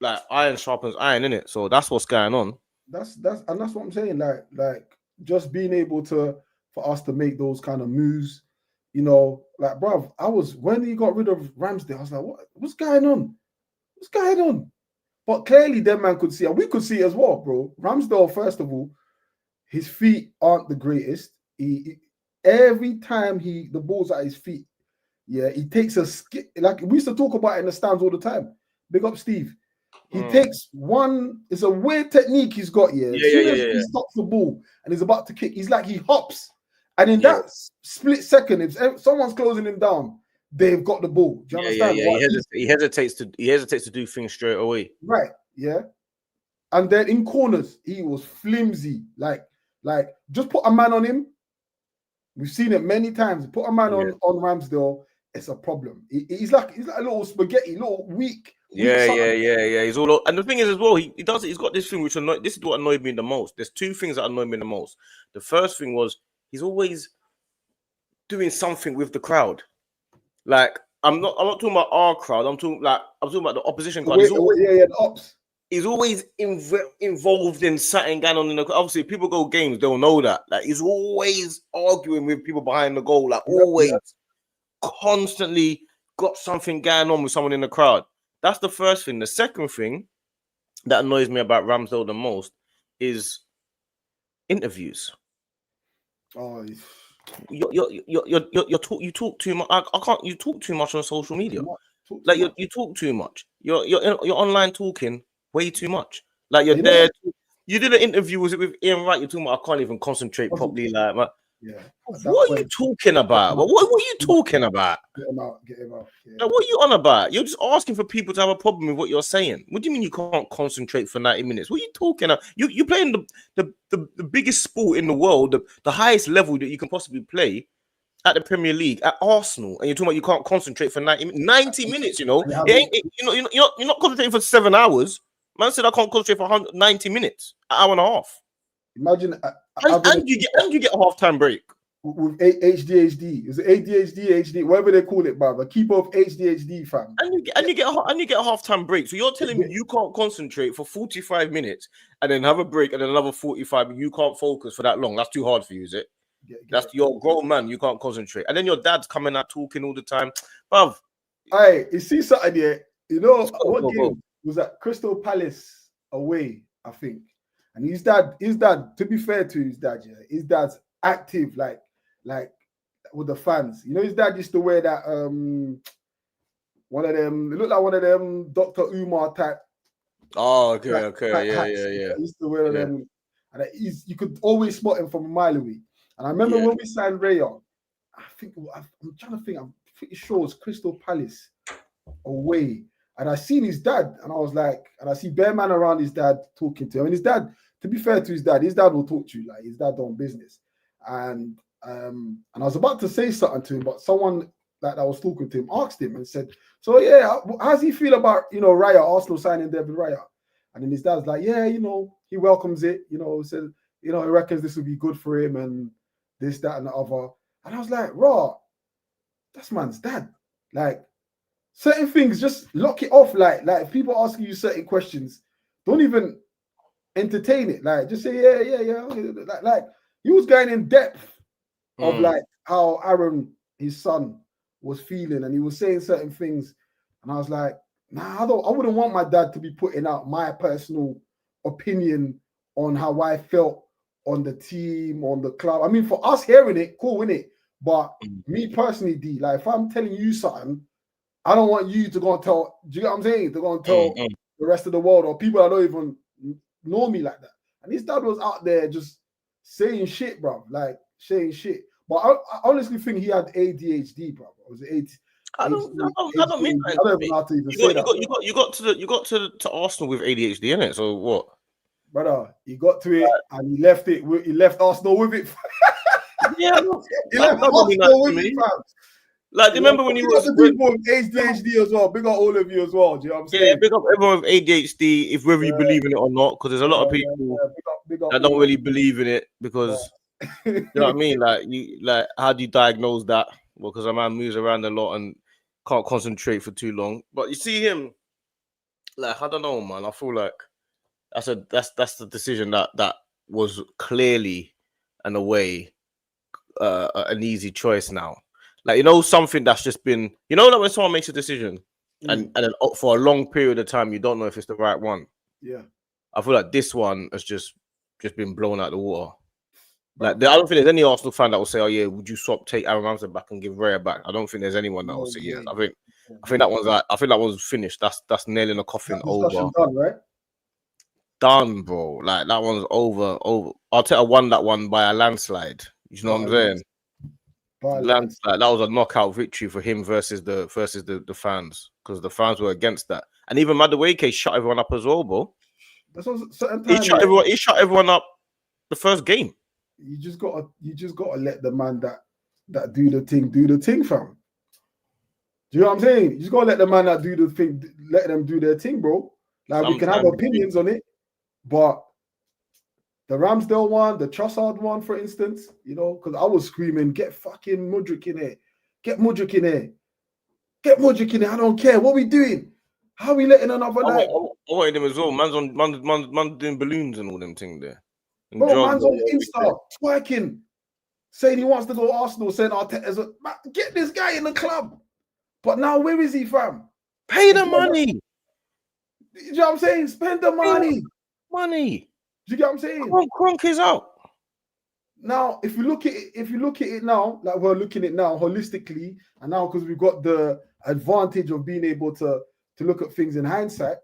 like iron sharpens iron, innit? So that's what's going on. That's what I'm saying. Like just being able for us to make those kind of moves. You know, like, bruv, when he got rid of Ramsdale, I was like, what's going on? What's going on? But clearly, that man could see, and we could see it as well, bro. Ramsdale, first of all, his feet aren't the greatest. Every time the ball's at his feet, he takes a skip. Like we used to talk about it in the stands all the time. Big up, Steve. He takes one, it's a weird technique he's got here. As soon as he stops the ball and he's about to kick, he's like, he hops. And in that split second, if someone's closing him down, they've got the ball. Do you understand? He hesitates to do things straight away. Right. Yeah. And then in corners, he was flimsy. Like just put a man on him. We've seen it many times. Put a man on Ramsdale, it's a problem. He's like a little spaghetti, little weak. He's all. And the thing is as well, he's got this thing which this is what annoyed me the most. There's two things that annoyed me the most. The first thing was, he's always doing something with the crowd. Like I'm not talking about our crowd. I'm talking about the opposition crowd. The ops. He's always involved in something going on in the. Obviously, if people go games, they'll know that. Like he's always arguing with people behind the goal. Like always, constantly got something going on with someone in the crowd. That's the first thing. The second thing that annoys me about Ramsdale the most is interviews. Oh, you talk too much. I can't. You talk too much on social media. Like you talk too much. You're online talking way too much. Like you're there. You did an interview with Ian Wright. You're talking about I can't even concentrate properly. Like, what are you talking about? What are you talking about? Get him out. Yeah. Like, what are you on about? You're just asking for people to have a problem with what you're saying. What do you mean you can't concentrate for 90 minutes? What are you talking about? You're playing the biggest sport in the world, the highest level that you can possibly play at the Premier League, at Arsenal, and you're talking about you can't concentrate for 90 minutes, you know? You're not concentrating for 7 hours. Man said I can't concentrate for 90 minutes, an hour and a half. Imagine, and you get a half-time break. with HDHD. Is it ADHD, HD, whatever they call it, brother? Keeper of HDHD, fam. And you get a halftime break. So you're telling me you can't concentrate for 45 minutes and then have a break and then another 45, and you can't focus for that long. That's too hard for you, is it? That's your grown man. You can't concentrate. And then your dad's coming out talking all the time. Bruv. Hey, you see something here? You know what game was that? Crystal Palace away, I think. And his dad, to be fair to his dad, yeah, his dad's active, like with the fans. You know, his dad used to wear that one of them, it looked like one of them Dr. Umar type. Oh, okay. Yeah. He used to wear them, and you could always spot him from a mile away. And I remember when we signed Raya, I'm trying to think, I'm pretty sure it was Crystal Palace away. And I seen his dad, and I was like, and I see bare man around his dad talking to him. And his dad, to be fair to his dad will talk to you, like his dad on business. And I was about to say something to him, but someone that was talking to him asked him and said, so yeah, how's he feel about, you know, Raya, Arsenal signing David Raya? And then his dad's like, yeah, you know, he welcomes it, you know, said, you know, he reckons this will be good for him and this, that, and the other. And I was like, raw, that's man's dad. Like, certain things, just lock it off. Like if people asking you certain questions, don't even entertain it. Like, just say, yeah. Like he was going in depth of like how Aaron, his son, was feeling, and he was saying certain things. And I was like, nah, I wouldn't want my dad to be putting out my personal opinion on how I felt on the team, on the club. I mean, for us hearing it, cool, innit? But me personally, D, like if I'm telling you something, I don't want you to go and tell, do you get what I'm saying? To go and tell the rest of the world or people that don't even know me like that. And his dad was out there just saying shit, bro. Like saying shit. But I honestly think he had ADHD, bro. It was ADHD. I don't mean that. I don't even know how to even say that. You got to Arsenal with ADHD, innit? So what? Brother, he got to it and he left it. He left Arsenal with it. Yeah, he left Arsenal with it, fam. Like, remember when you got the people with ADHD as well? Big up all of you as well. Do you know what I'm saying? Yeah, big up everyone with ADHD, if whether you believe in it or not, because there's a lot of people that don't really believe in it because you know what I mean. Like, how do you diagnose that? Well, because a man moves around a lot and can't concentrate for too long. But you see him, like, I don't know, man. I feel like that's the decision that was clearly and away an easy choice now. Like, you know, something that's just been, you know, that when someone makes a decision and then for a long period of time, you don't know if it's the right one. Yeah. I feel like this one has just been blown out the water. Like, I don't think there's any Arsenal fan that will say, oh, yeah, would you take Aaron Ramsey back and give Raya back? I don't think there's anyone that will say yes. I think that one's finished. That's nailing the coffin over. Done, right? Done, bro. Like, that one's over. Arteta won that one by a landslide. You know what I'm saying? Landslide. That was a knockout victory for him versus the fans, because the fans were against that. And even Madueke shut everyone up as well, bro. He shut everyone up the first game. You just gotta let the man that do the thing, fam. Do you know what I'm saying? You just gotta let the man that do the thing, let them do their thing, bro. Like, we can have opinions on it, but the Ramsdale one, the Trossard one, for instance, you know, because I was screaming, get fucking Mudryk in here. Get Mudryk in here. Get Mudryk in here. I don't care. What we doing? How are we letting another night? I wanted him as well. Man's doing balloons and all them things there. Bro, man's on Insta twerking, saying he wants to go Arsenal, saying Arteta's get this guy in the club. But now where is he, fam? Pay the money. Do you know what I'm saying? Spend the money. Money. Do you get what I'm saying? Kroenkes out. Now, if you look at it now, like we're looking at it now holistically, and now because we've got the advantage of being able to look at things in hindsight,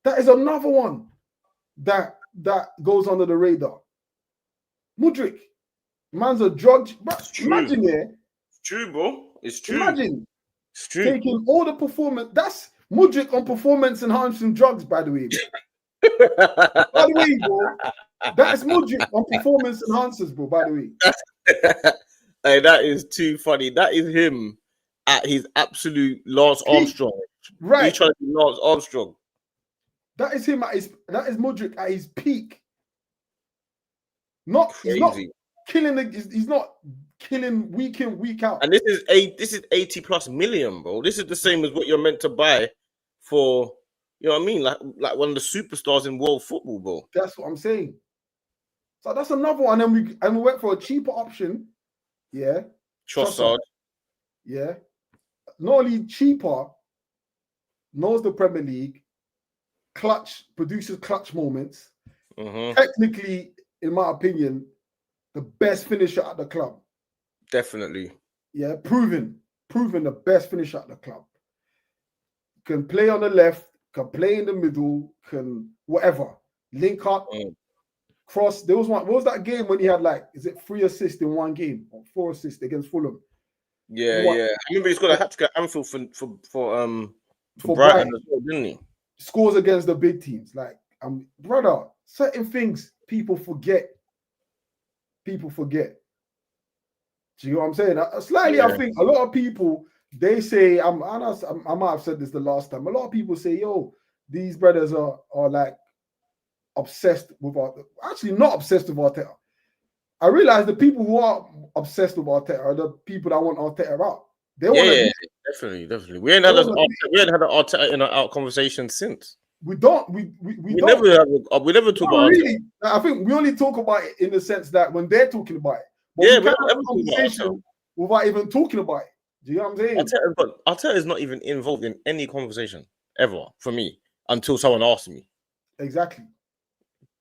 that is another one that goes under the radar. Mudryk, man's a drug. Imagine, yeah. It's true, bro. It's true. Imagine it's true. Taking all the performance. That's Mudryk on performance enhancing drugs, by the way. By the way, bro, that's Mudryk on performance enhancers, bro. By the way, hey, that is too funny. That is him at his absolute Lance Armstrong. Right, he's trying to be Lance Armstrong. That is him at his. That is Mudryk at his peak. He's killing he's not killing week in, week out. And this is 80+ million, bro. This is the same as what you're meant to buy for, you know what I mean? Like one of the superstars in world football, bro. That's what I'm saying. So that's another one. And we went for a cheaper option. Yeah. Trossard. Yeah. Not only cheaper, knows the Premier League, produces clutch moments. Technically, in my opinion, the best finisher at the club. Definitely. Yeah, proven the best finisher at the club. Can play on the left, can play in the middle, can whatever. Link up, cross. There was one. What was that game when he had is it 3 assists in one game or 4 assists against Fulham? Yeah. I remember he's got a hat-trick at Anfield for Brighton as well, didn't he? Scores against the big teams. Brother, certain things people forget. Do you know what I'm saying? Slightly, I think a lot of people, they say, I might have said this the last time. A lot of people say, yo, these brothers are obsessed with Arteta. Actually, not obsessed with Arteta. I realize the people who are obsessed with Arteta are the people that want Arteta out. They want definitely. We ain't had an Arteta in our conversation since. We don't. We never talk about really. I think we only talk about it in the sense that when they're talking about it. But we can't have a conversation without even talking about it. Do you know what I'm saying? Arteta is not even involved in any conversation ever for me until someone asks me. Exactly.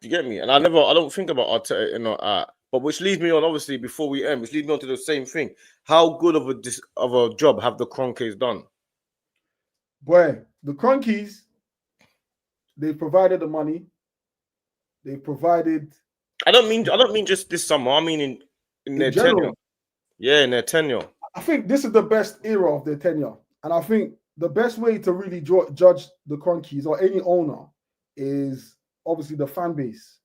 Do you get me? And I don't think about Arteta, but which leads me on, obviously, before we end, which leads me on to the same thing. How good of a job have the Kroenkes done? Boy, the Kroenkes, they provided the money. They provided. I don't mean just this summer. I mean in their tenure. Yeah, in their tenure. I think this is the best era of their tenure, and I think the best way to really judge the Kroenkes or any owner is obviously the fan base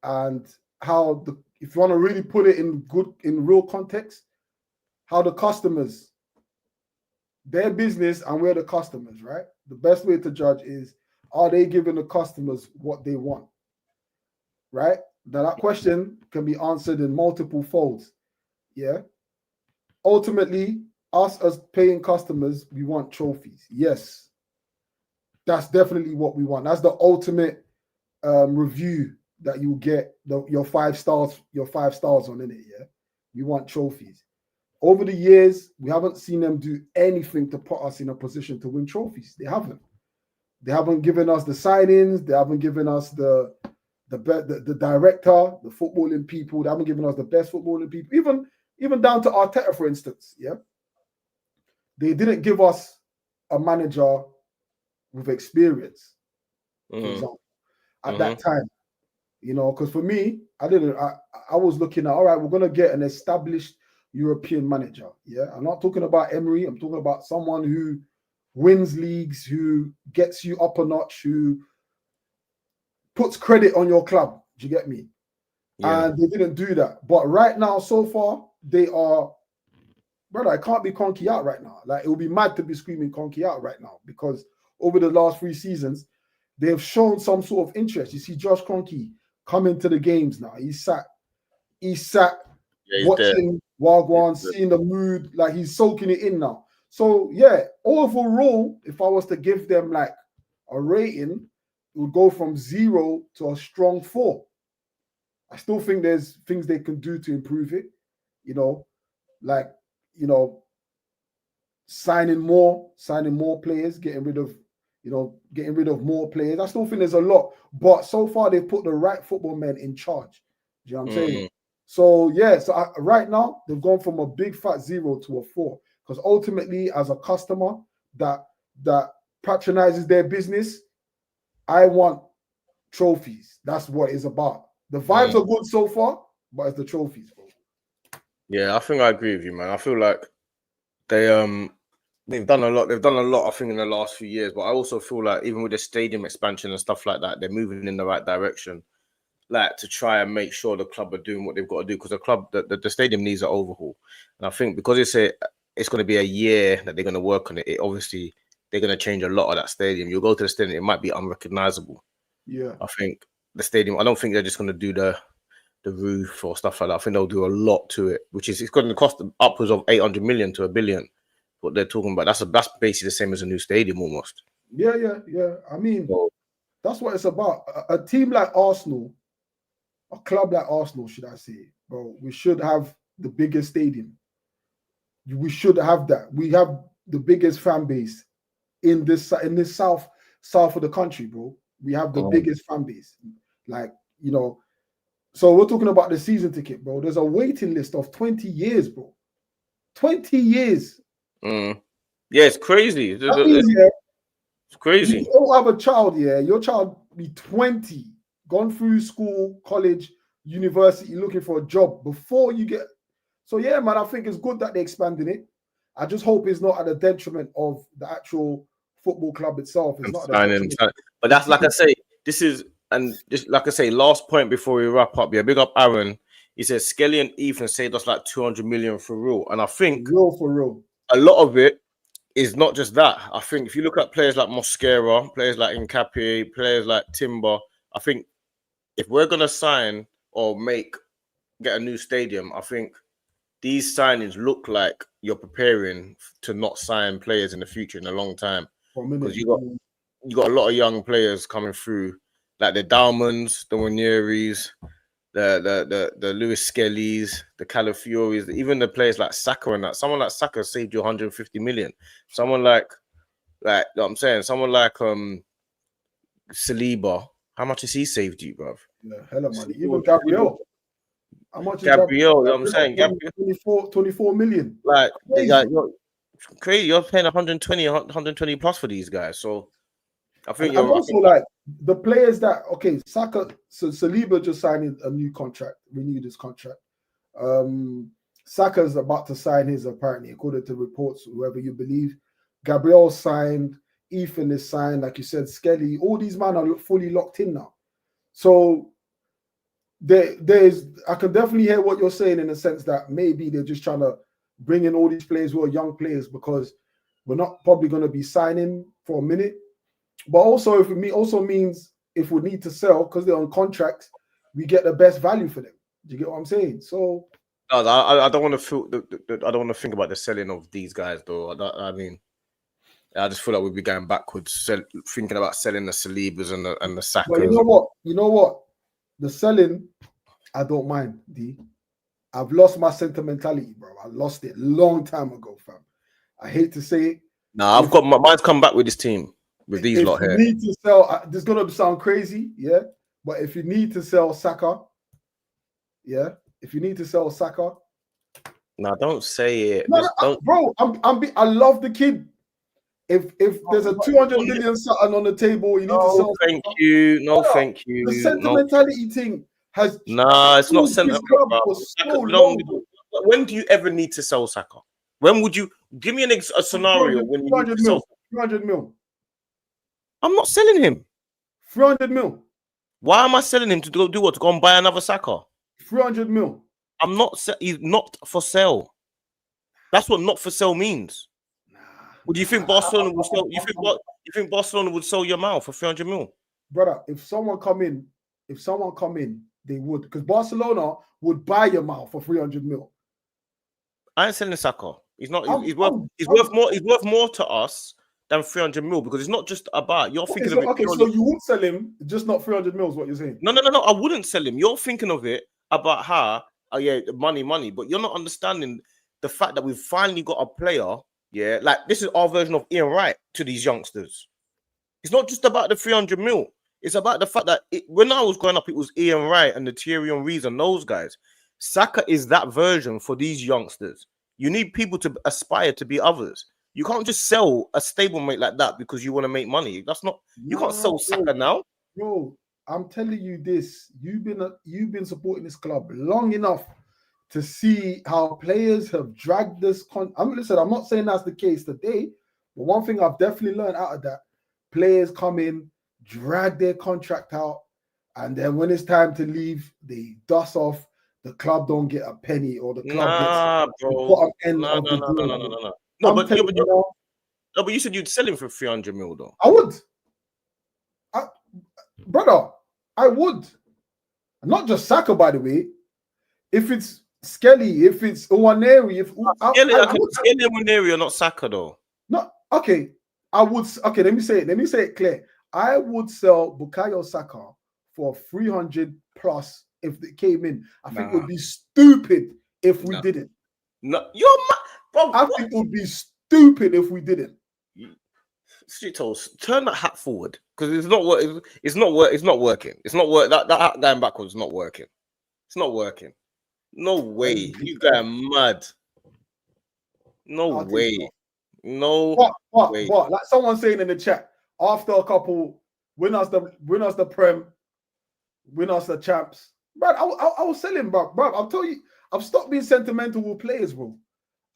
and how if you want to really put it in real context, how the customers, their business and we're the customers, right? The best way to judge is, are they giving the customers what they want, right? Now that question can be answered in multiple folds. Yeah. Ultimately, us as paying customers, we want trophies. Yes. That's definitely what we want. That's the ultimate review that you get your 5 stars on in it. Yeah. We want trophies. Over the years, we haven't seen them do anything to put us in a position to win trophies. They haven't. They haven't given us the signings. They haven't given us the director, the footballing people. They haven't given us the best footballing people. Even down to Arteta, for instance. Yeah. They didn't give us a manager with experience, for example, at that time. You know, because for me, I was looking at, all right, we're gonna get an established European manager. Yeah. I'm not talking about Emery. I'm talking about someone who wins leagues, who gets you up a notch, who puts credit on your club. Do you get me? Yeah. And they didn't do that. But right now, so far, they are, brother, I can't be Kroenke out right now. It would be mad to be screaming Kroenke out right now, because over the last 3 seasons, they have shown some sort of interest. You see Josh Kroenke coming to the games now. He's sat watching Wagwan, seeing the mood, he's soaking it in now. So yeah, overall, if I was to give them a rating, it would go from 0 to a strong 4. I still think there's things they can do to improve it. Signing more players, getting rid of more players. I still think there's a lot, but so far they've put the right football men in charge. Do you know what I'm saying? So yeah, right now they've gone from a big fat 0 to a 4, because ultimately, as a customer that patronizes their business, I want trophies. That's what it's about. The vibes are good so far, but it's the trophies, bro. Yeah, I think I agree with you, man. I feel like they've done a lot. They've done a lot, I think, in the last few years. But I also feel like even with the stadium expansion and stuff like that, they're moving in the right direction, to try and make sure the club are doing what they've got to do, because the club, the stadium needs an overhaul. And I think because it's going to be a year that they're going to work on it, obviously they're going to change a lot of that stadium. You'll go to the stadium, it might be unrecognizable. Yeah, I think the stadium, I don't think they're just going to do the roof or stuff like that. I think they'll do a lot to it, which is it's going to cost them upwards of 800 million to $1 billion. What they're talking about, that's basically the same as a new stadium almost. Yeah. I mean, that's what it's about. A team like Arsenal, a club like Arsenal, should I say, bro? We should have the biggest stadium. We should have that. We have the biggest fan base in this south of the country, bro. We have the biggest fan base. Like, you know, so we're talking about the season ticket, bro. There's a waiting list of 20 years, bro. 20 years. Yeah, it's crazy. That means, it's crazy. You don't have a child, your child be 20, gone through school, college, university, looking for a job before you get. So yeah, man, I think it's good that they're expanding it. I just hope it's not at the detriment of the actual football club itself. It's not. But that's like I say, this is, and just like I say, last point before we wrap up. Yeah, big up Aaron. He says Skelly and Ethan saved us like 200 million for real, and I think for real, a lot of it is not just that. I think if you look at players like Mosquera, players like Nkapie, players like Timber, I think if we're gonna sign or get a new stadium, I think these signings look like you're preparing to not sign players in the future in a long time, because you got a lot of young players coming through, like the Dalmans, the Wanieris, the Lewis Skellies, the Calafioris, even the players like Saka and that. Someone like Saka saved you 150 million. Someone like you know what I'm saying, someone like Saliba, how much has he saved you, bruv? Yeah, hella money. Even Gabriel. How much Gabriel, you know what I'm saying? 24 million. Like, you're crazy. You're paying 120 plus for these guys. So I think and also like the players that Saka, so Saliba just signed a new contract, renewed his contract. Saka's about to sign his, apparently, according to reports, whoever you believe. Gabriel signed, Ethan is signed, like you said, Skelly. All these men are fully locked in now. So I can definitely hear what you're saying in the sense that maybe they're just trying to bring in all these players who are young players because we're not probably going to be signing for a minute. But also, also means if we need to sell because they're on contracts, we get the best value for them. Do you get what I'm saying? So I don't want to feel. I don't want to think about the selling of these guys, though. I mean, I just feel like we'd be going backwards, thinking about selling the Salibas and the Sakas. But you know what? The selling, I don't mind. I've lost my sentimentality, bro. I lost it a long time ago, fam. I hate to say it. Nah, I've got mine's come back with this team, with these lot here. If you need to sell, this is gonna sound crazy, yeah. But if you need to sell Saka, yeah. If you need to sell Saka, no, don't say it. Bro. I love the kid. If there's a 200 million something on the table, you need to sell. Thank you. No, thank you. The sentimentality thing has. Nah, it's not sentimental. When do you ever need to sell Saka? When would you give me a scenario when you need to sell 300 mil? I'm not selling him. 300 mil. Why am I selling him to do what? To go and buy another Saka? 300 mil. I'm not. He's not for sale. That's what not for sale means. Would you think Barcelona would sell? You think Barcelona would sell your mouth for 300 mil? Brother, if someone come in, they would, because Barcelona would buy your mouth for 300 mil. I ain't selling Saka. He's not. He's worth more. He's worth more to us than 300 mil because it's not just about. You're thinking of it. Okay, so you would sell him, just not 300 mil is what you're saying. No. I wouldn't sell him. You're thinking of it about how, money, but you're not understanding the fact that we've finally got a player. Yeah, like this is our version of Ian Wright to these youngsters. It's not just about the 300 mil. It's about the fact that when I was growing up, it was Ian Wright and the Thierry Henrys and those guys. Saka is that version for these youngsters. You need people to aspire to be others. You can't just sell a stablemate like that because you want to make money. That's not. You can't sell Saka now. Bro, I'm telling you this. You've been supporting this club long enough to see how players have dragged this. I'm not saying that's the case today, but one thing I've definitely learned out of that, players come in, drag their contract out, and then when it's time to leave, they dust off. The club don't get a penny, or the club gets put an end of the deal. No, but you said you'd sell him for 300 mil, though. I would, brother. I would. Not just Saka, by the way. If it's Skelly, if it's Owaneri, if Skelly and Waneri are not Saka though. No, okay. Let me say it clear. I would sell Bukayo Saka for 300 plus if they came in. I think it would be stupid if we didn't. No, you're mad, bro. I think it would be stupid if we didn't. Street toes, turn that hat forward because it's not working. It's not working. That hat going backwards is not working. It's not working. No way. You guys are mad. No way. No way. What? Like someone saying in the chat, after a couple win us the Prem, win us the champs. Bro, I was selling, bro. I'll tell you, I've stopped being sentimental with players, bro.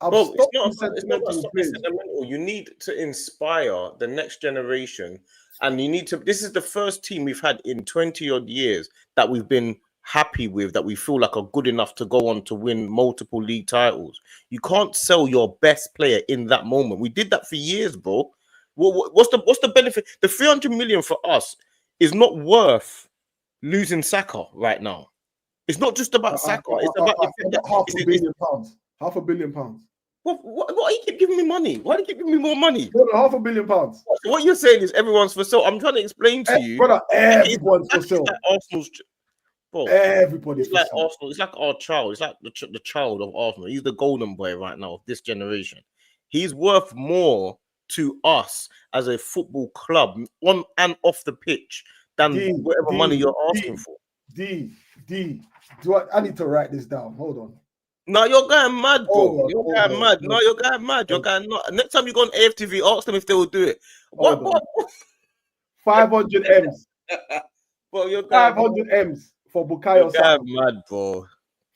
It's not sentimental. You need to inspire the next generation, and you need to. This is the first team we've had in 20 odd years that we've been happy with, that we feel like are good enough to go on to win multiple league titles. You can't sell your best player in that moment. We did that for years, bro. What's the benefit? The 300 million for us is not worth losing Saka right now. It's not just about Saka. It's about £500 million. £500 million. Why do you keep giving me money? Why do you keep giving me more money? £500 million. What you're saying is everyone's for sale. I'm trying to explain to you. Brother, everyone's for sale. Like Arsenal's. Bro, everybody's like Arsenal. It's like our child. It's like the child of Arsenal. He's the golden boy right now of this generation. He's worth more to us as a football club on and off the pitch than whatever money you're asking for. I need to write this down. Hold on. No, you're going mad, bro. You're going mad. You're going not. Next time you go on AFTV, ask them if they will do it. What? 500 M's. Bro, you're 500 M's for Bukayo Saka. Mad, bro.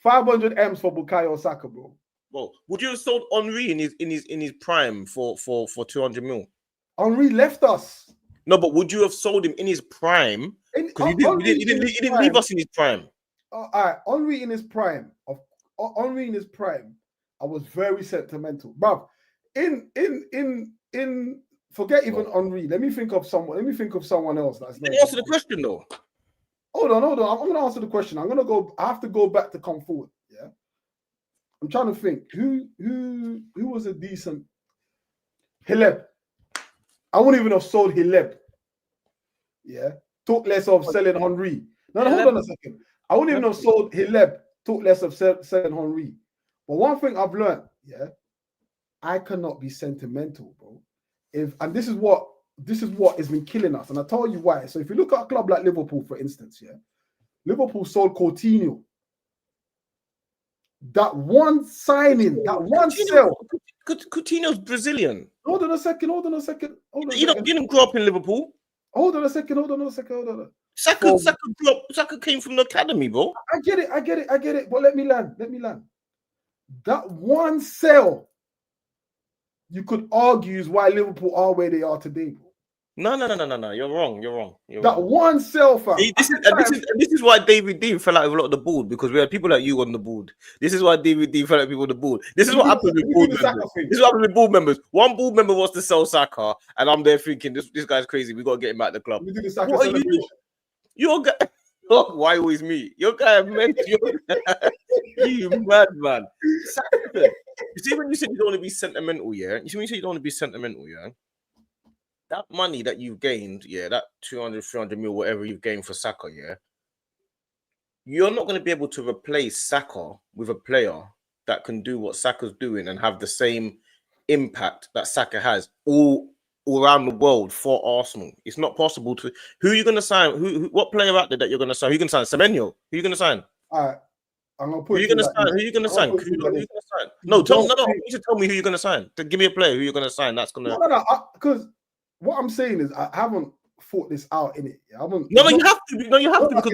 500 M's for Bukayo Saka, bro. Bro, would you have sold Henry in his prime for 200 mil? Henry left us. No, but would you have sold him in his prime? Because he didn't leave us in his prime. All right, Henry in his prime. I was very sentimental, bruv. Forget even Henry. Let me think of someone else. Answer the question though. Hold on. I'm gonna answer the question. I have to go back to come forward. Yeah. I'm trying to think. Who was a decent Hileb? I wouldn't even have sold Hileb. Yeah. Talk less of selling Henry. No, hold on a second. I wouldn't even have sold Hileb. Talk less of selling Henry. But one thing I've learned, yeah, I cannot be sentimental, bro. This is what has been killing us, and I'll tell you why. So if you look at a club like Liverpool, for instance, yeah, Liverpool sold Coutinho. That one signing, that one sell. Coutinho's Brazilian. Hold on a second. You didn't grow up in Liverpool. Hold on a second. Saka came from the academy, bro. I get it. But let me land. That one sell, you could argue, is why Liverpool are where they are today, bro. No. You're wrong. That one sell, fam. This is why David Dean fell out of a lot of the board, because we had people like you on the board. This is why David Dean fell out of people on the board. This is what happens with board members. This is what happens with board members. One board member wants to sell Saka, and I'm there thinking, this guy's crazy. We got to get him out of the club. We do the Saka celebration. You're guy. Oh, why always me? Your guy meant you mad man. You see when you said you don't want to be sentimental, yeah? That money that you've gained, yeah, that 200, 300 mil, whatever you've gained for Saka, yeah, you're not going to be able to replace Saka with a player that can do what Saka's doing and have the same impact that Saka has all around the world for Arsenal. It's not possible to. Who are you going to sign? What player out there that you're going to sign? Who you going to sign? Semenyo? Who are you going to sign? All right. I'm gonna put who are you going to sign? Who are you going to sign? No, you need to tell me who you're going to sign. Give me a player who you're going to sign. That's going to. No. Because what I'm saying is I haven't thought this out in it. You have to. No, you have to because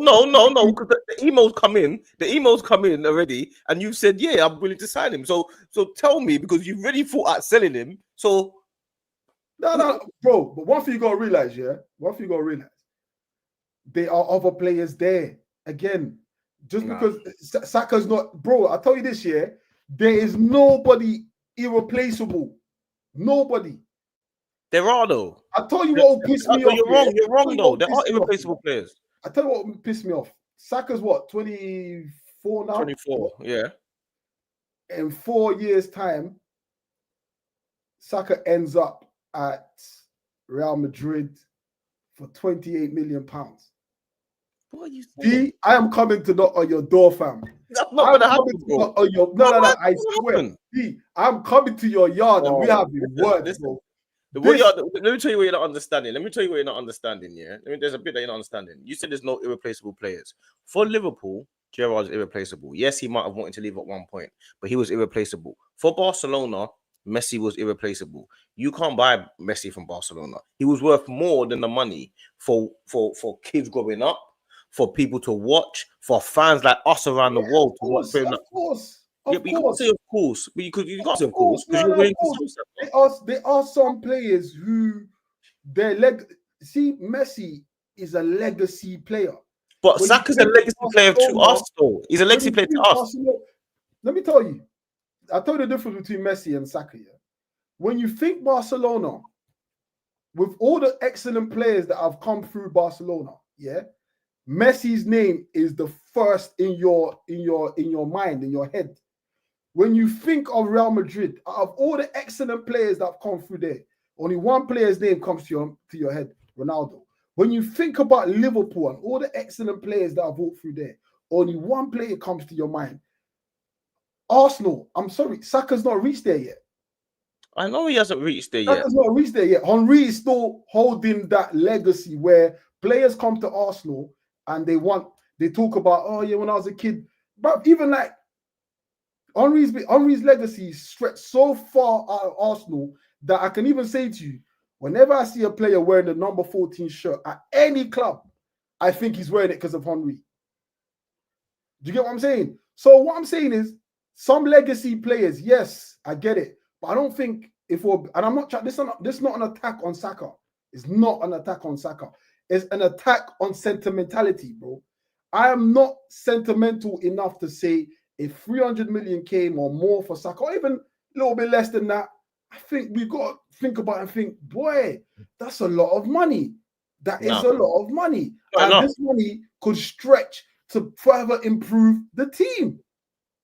no. Because the emails come in. The emails come in already, and you've said, yeah, I'm willing to sign him. So tell me, because you've already thought out selling him. So no, bro. But one thing you gotta realize, there are other players there. Again, just because Saka's not, bro. I tell you this, yeah, there is nobody irreplaceable. Nobody. There are though. I told you what will piss me off. You're wrong though. There are irreplaceable players. I tell you what pissed me off. Saka's what, 24 now? 24, yeah. In 4 years' time, Saka ends up at Real Madrid for £28 million. What are you saying? I am coming to knock on your door, fam. That's not going to happen, bro. No, I swear. I'm coming to your yard and we have words, bro. Let me tell you what you're not understanding. Yeah. There's a bit that you're not understanding. You said there's no irreplaceable players. For Liverpool, Gerrard's irreplaceable. Yes, he might have wanted to leave at one point, but he was irreplaceable. For Barcelona, Messi was irreplaceable. You can't buy Messi from Barcelona. He was worth more than the money for kids growing up, for people to watch, for fans like us around the world to watch. Of course. You can't say of course, but you can't say of course because you're willing to say there are some players who see, Messi is a legacy player. But Saka's a legacy player to us, though. He's a legacy player to us. Let me tell you, I'll tell you the difference between Messi and Saka. Yeah? When you think Barcelona, with all the excellent players that have come through Barcelona, yeah, Messi's name is the first in your mind, in your head. When you think of Real Madrid, out of all the excellent players that have come through there, only one player's name comes to your head, Ronaldo. When you think about Liverpool and all the excellent players that have walked through there, only one player comes to your mind. Arsenal, I'm sorry, Saka's not reached there yet. I know he hasn't reached there yet. Saka's not reached there yet. Henry is still holding that legacy where players come to Arsenal and they talk about, oh yeah, when I was a kid. But even like Henry's legacy stretched so far out of Arsenal that I can even say to you, whenever I see a player wearing the number 14 shirt at any club, I think he's wearing it because of Henry. Do you get what I'm saying? So what I'm saying is, some legacy players, yes, I get it, but I don't think and I'm not. This is not an attack on Saka. It's not an attack on Saka. It's an attack on sentimentality, bro. I am not sentimental enough to say if 300 million came or more for Saka, or even a little bit less than that, I think we got to think about it and think, boy, that's a lot of money. That is a lot of money. And this money could stretch to further improve the team.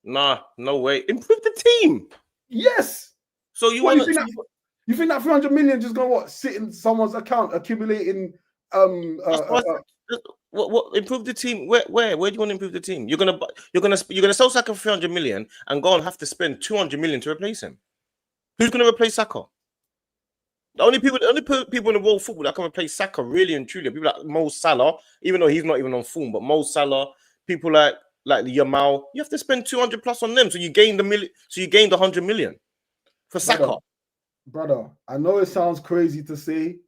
Nah, no way. Improve the team. Yes. So you think that 300 million just gonna sit in someone's account accumulating what improve the team? Where do you want to improve the team? You're gonna sell Saka for 300 million and go and have to spend 200 million to replace him. Who's gonna replace Saka? The only people in the world football that can replace Saka really and truly are people like Mo Salah, even though he's not even on form, but Mo Salah, people like Yamal, you have to spend 200 plus on them. So you gained 100 million for Saka. Brother, I know it sounds crazy to say.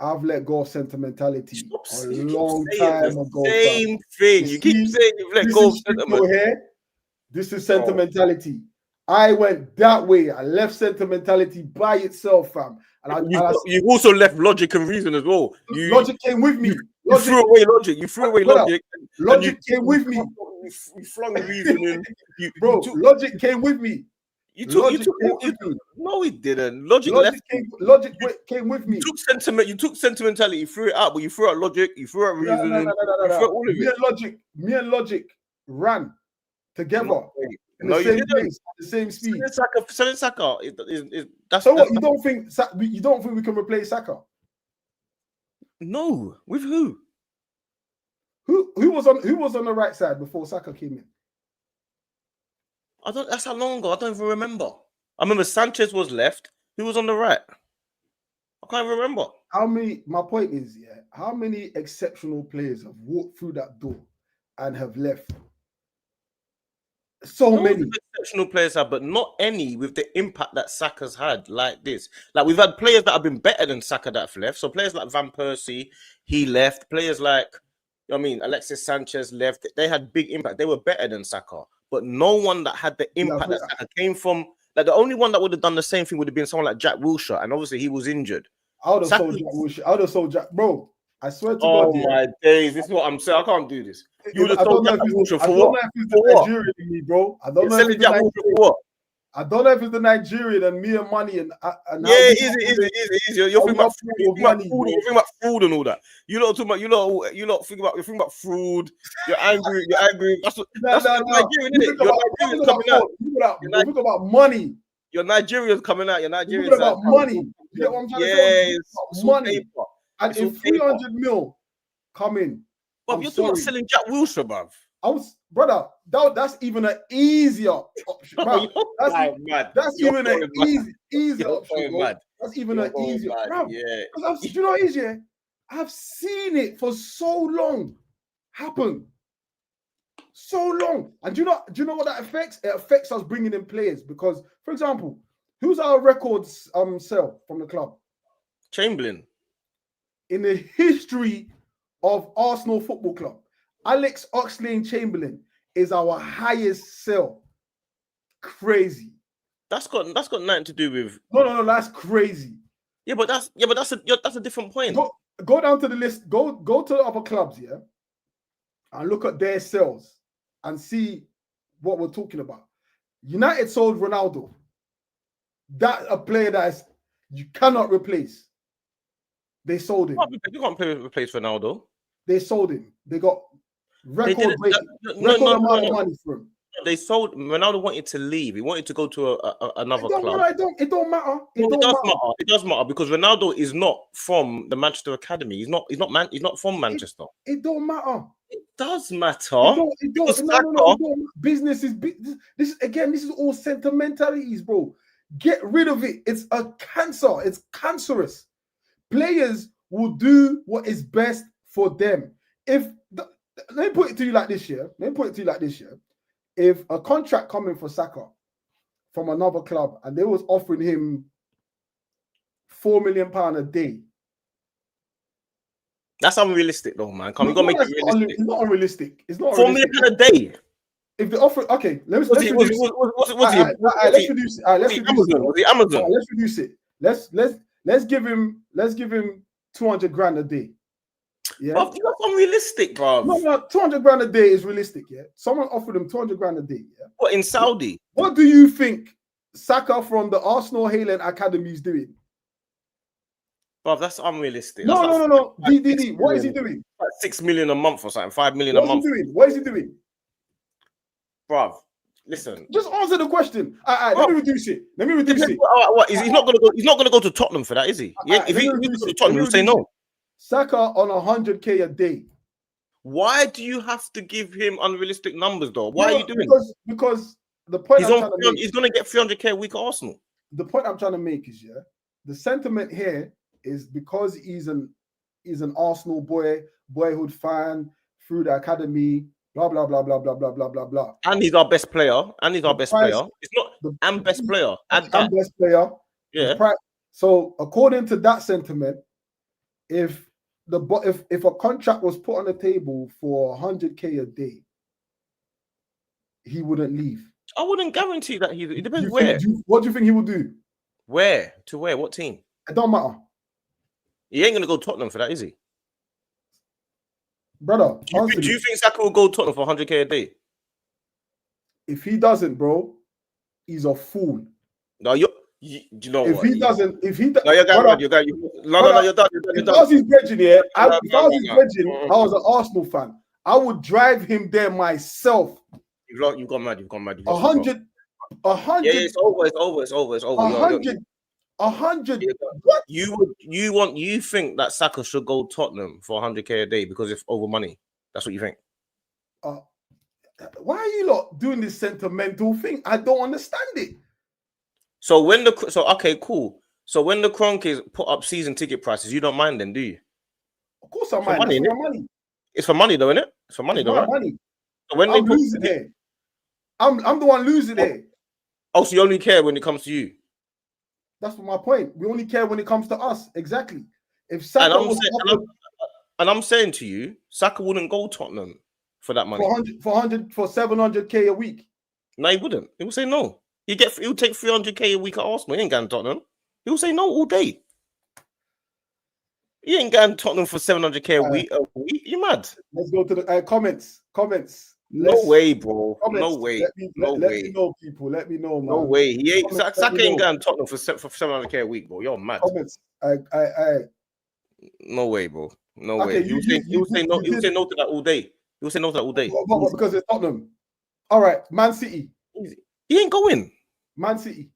I've let go of sentimentality a long time ago. Same thing. You keep saying you've let go of sentimentality. This is sentimentality. I went that way. I left sentimentality by itself, fam. And you also left logic and reason as well. Logic came with me. You threw away logic. You threw away logic. Logic came with me. You flung reason in. Logic came with me. No, it didn't. Logic came with me. You took sentimentality, you threw it out, but you threw out logic, you threw out reason. Me and Logic ran together in the same place, the same speed. Selling Saka so what? You don't think we can replace Saka? No, with who? Who was on the right side before Saka came in? That's how long ago. I don't even remember. I remember Sanchez was left. Who was on the right? I can't remember. My point is, how many exceptional players have walked through that door and have left? So many exceptional players have, but not any with the impact that Saka's had like this. Like we've had players that have been better than Saka that have left. So players like Van Persie, he left. Players like, Alexis Sanchez left. They had big impact. They were better than Saka. But no one that had the impact that Saka came from, like the only one that would have done the same thing would have been someone like Jack Wilshere, and obviously he was injured. I would have sold Jack Wilshere. I would have sold Jack, bro. I swear to God. Oh my days, this is what I'm saying. I can't do this. You would have sold Jack Wilshere for what? I don't know if it's Nigerian in me, bro. I don't know if it's Jack Wilshere for what? I don't know if it's the Nigerian and me and money and yeah, easy. You're thinking about food and all that. You lot talking about you lot think about food. You're angry. That's what Nigerian, isn't it? Your Nigerian's coming out. Think about money. Your Nigerian's coming out. Your Nigerian's talking about money. You get what I'm trying to say? It's money. And if 300 mil come in, but you're talking about selling Jack Wilshere, bruv. Brother, that's even an easier option. That's even an easier option. That's even an easier. Yeah. You know what it is, yeah? I've seen it for so long happen. So long. And do you know what that affects? It affects us bringing in players because, for example, who's our records sell from the club? Chamberlain. In the history of Arsenal Football Club, Alex Oxlade-Chamberlain is our highest sell. Crazy. That's got nothing to do with. No. That's crazy. Yeah, but that's a different point. Go down to the list. Go to the other clubs, yeah, and look at their sales and see what we're talking about. United sold Ronaldo. That's a player that you cannot replace. They sold him. You can't replace Ronaldo. They sold him. They got record amount of money for him. They sold. Ronaldo wanted to leave. He wanted to go to another club. It don't matter. It does matter because Ronaldo is not from the Manchester Academy. He's not from Manchester. It don't matter. It does matter. It don't. No. Business is this is all sentimentalities, bro. Get rid of it. It's a cancer. It's cancerous. Players will do what is best for them. Let me put it to you like this, yeah. If a contract coming for Saka from another club and they was offering him £4 million a day, that's unrealistic, though, man. Can we go make it realistic? It's not unrealistic. It's not £4 million a day. If they offer, okay, let's reduce it. Let's reduce it. Amazon. Let's reduce it. Let's give him 200 grand a day. Yeah, that's unrealistic, bro. No, 200 grand a day is realistic. Yeah, someone offered him 200 grand a day. Yeah, what in Saudi? What do you think Saka from the Arsenal Haaland Academy is doing? Bro, that's unrealistic. No. DD, what is he doing? Like 6 million a month or something, 5 million a month. What is he doing? Bro, listen. Just answer the question. Let me reduce it. What? He's not gonna go to Tottenham for that, is he? If he goes to Tottenham, he'll say no. Saka on 100k a day. Why do you have to give him unrealistic numbers, though? Why are you doing? Because the point he's gonna get 300k a week at Arsenal. The point I'm trying to make is, yeah, the sentiment here is because he's an Arsenal boyhood fan through the academy. Blah blah blah blah blah blah blah blah blah. And he's our best player. It's not best player. Best player. Yeah. So according to that sentiment, if a contract was put on the table for 100k a day, he wouldn't leave. I wouldn't guarantee that it depends where. What do you think he would do? Where? To where? What team? It don't matter. He ain't gonna go Tottenham for that, is he? Brother, do you think Saka will go Tottenham for 100k a day? If he doesn't, bro, he's a fool. No, you know if what? He doesn't, if he doesn't, no, you're done. You're done. If I was his brethren, yeah, I was an Arsenal fan, I would drive him there myself. You've gone mad. 100. Yeah, it's over. 100. What? You think that Saka should go Tottenham for 100k a day because it's over money? That's what you think? Why are you lot doing this sentimental thing? I don't understand it. Okay, cool. So when the Kroenkes put up season ticket prices, you don't mind them, do you? Of course I mind. Money. It's for money, though, isn't it? It's for money, though, right? Money. So when I'm losing here. I'm the one losing here. Oh, so you only care when it comes to you? That's my point. We only care when it comes to us. Exactly. If Saka I'm saying to you, Saka wouldn't go Tottenham for that money. For 700k a week. No, he wouldn't. He would say no. He'll take 300k a week at Arsenal. He ain't going to Tottenham. He'll say no all day. He ain't going to Tottenham for 700k a week. You mad? Let's go to the comments. No way, bro. No way. Let me know, people. Let me know, man. No way. He ain't. Comments, Saka ain't going Tottenham for 700k a week, bro. You're mad. Comments. No way, bro. No Okay, way. You would say no. You would say no to that all day. You would say no to that all day. But because it's Tottenham. All right, Man City. He ain't going. Man City.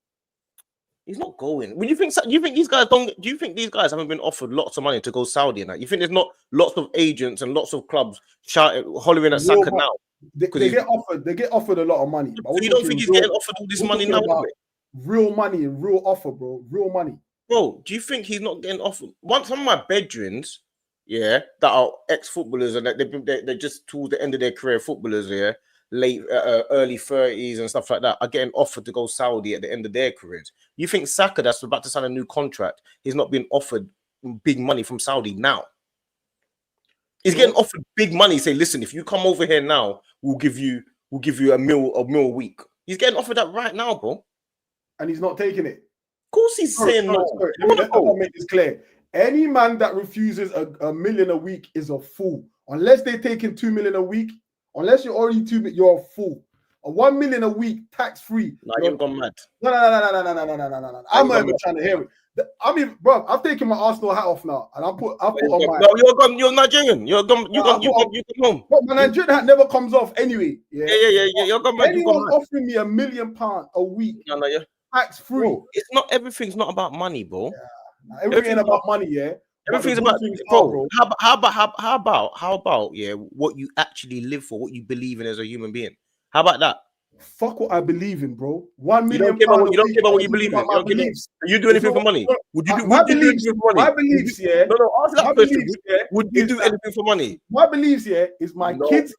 He's not going. When you think these guys don't? Do you think these guys haven't been offered lots of money to go Saudi and that? You think there's not lots of agents and lots of clubs hollering at Saka now? They get offered. They get offered a lot of money. So you don't think he's getting offered all this money now? Real money and real offer, bro. Real money. Bro, do you think he's not getting offered? Some of my bedrooms, yeah, that are ex-footballers and that they're just towards the end of their career footballers, yeah, late early 30s and stuff like that, are getting offered to go Saudi at the end of their careers. You think Saka, that's about to sign a new contract, he's not being offered big money from Saudi now? He's getting offered big money. Say, listen, if you come over here now, we'll give you a meal a week. He's getting offered that right now, bro. And he's not taking it. Of course he's saying no. Let me make this clear. Any man that refuses a million a week is a fool. Unless they're taking 2 million a week, unless you're already 2 million, you're a fool. A 1 million a week, tax free. No, you've gone mad. No. I'm not even trying to hear it. I mean, bro, I've taken my Arsenal hat off now, and I put on my. No, you're Nigerian. You're gone home. But my Nigerian hat never comes off anyway. Yeah. You're gone mad. Anyone offering me £1 million a week, yeah. Tax free. Bro, it's not everything's not about money, bro. Yeah. Everything ain't about money, yeah. Everything's about bro. How about what you actually live for, what you believe in as a human being? How about that? Fuck what I believe in, bro. 1 million. You don't care about what you believe in. You do anything for money? Would you do anything for money? My beliefs, yeah. No, answer that question. Would you do anything for money? My beliefs, yeah, is my kids,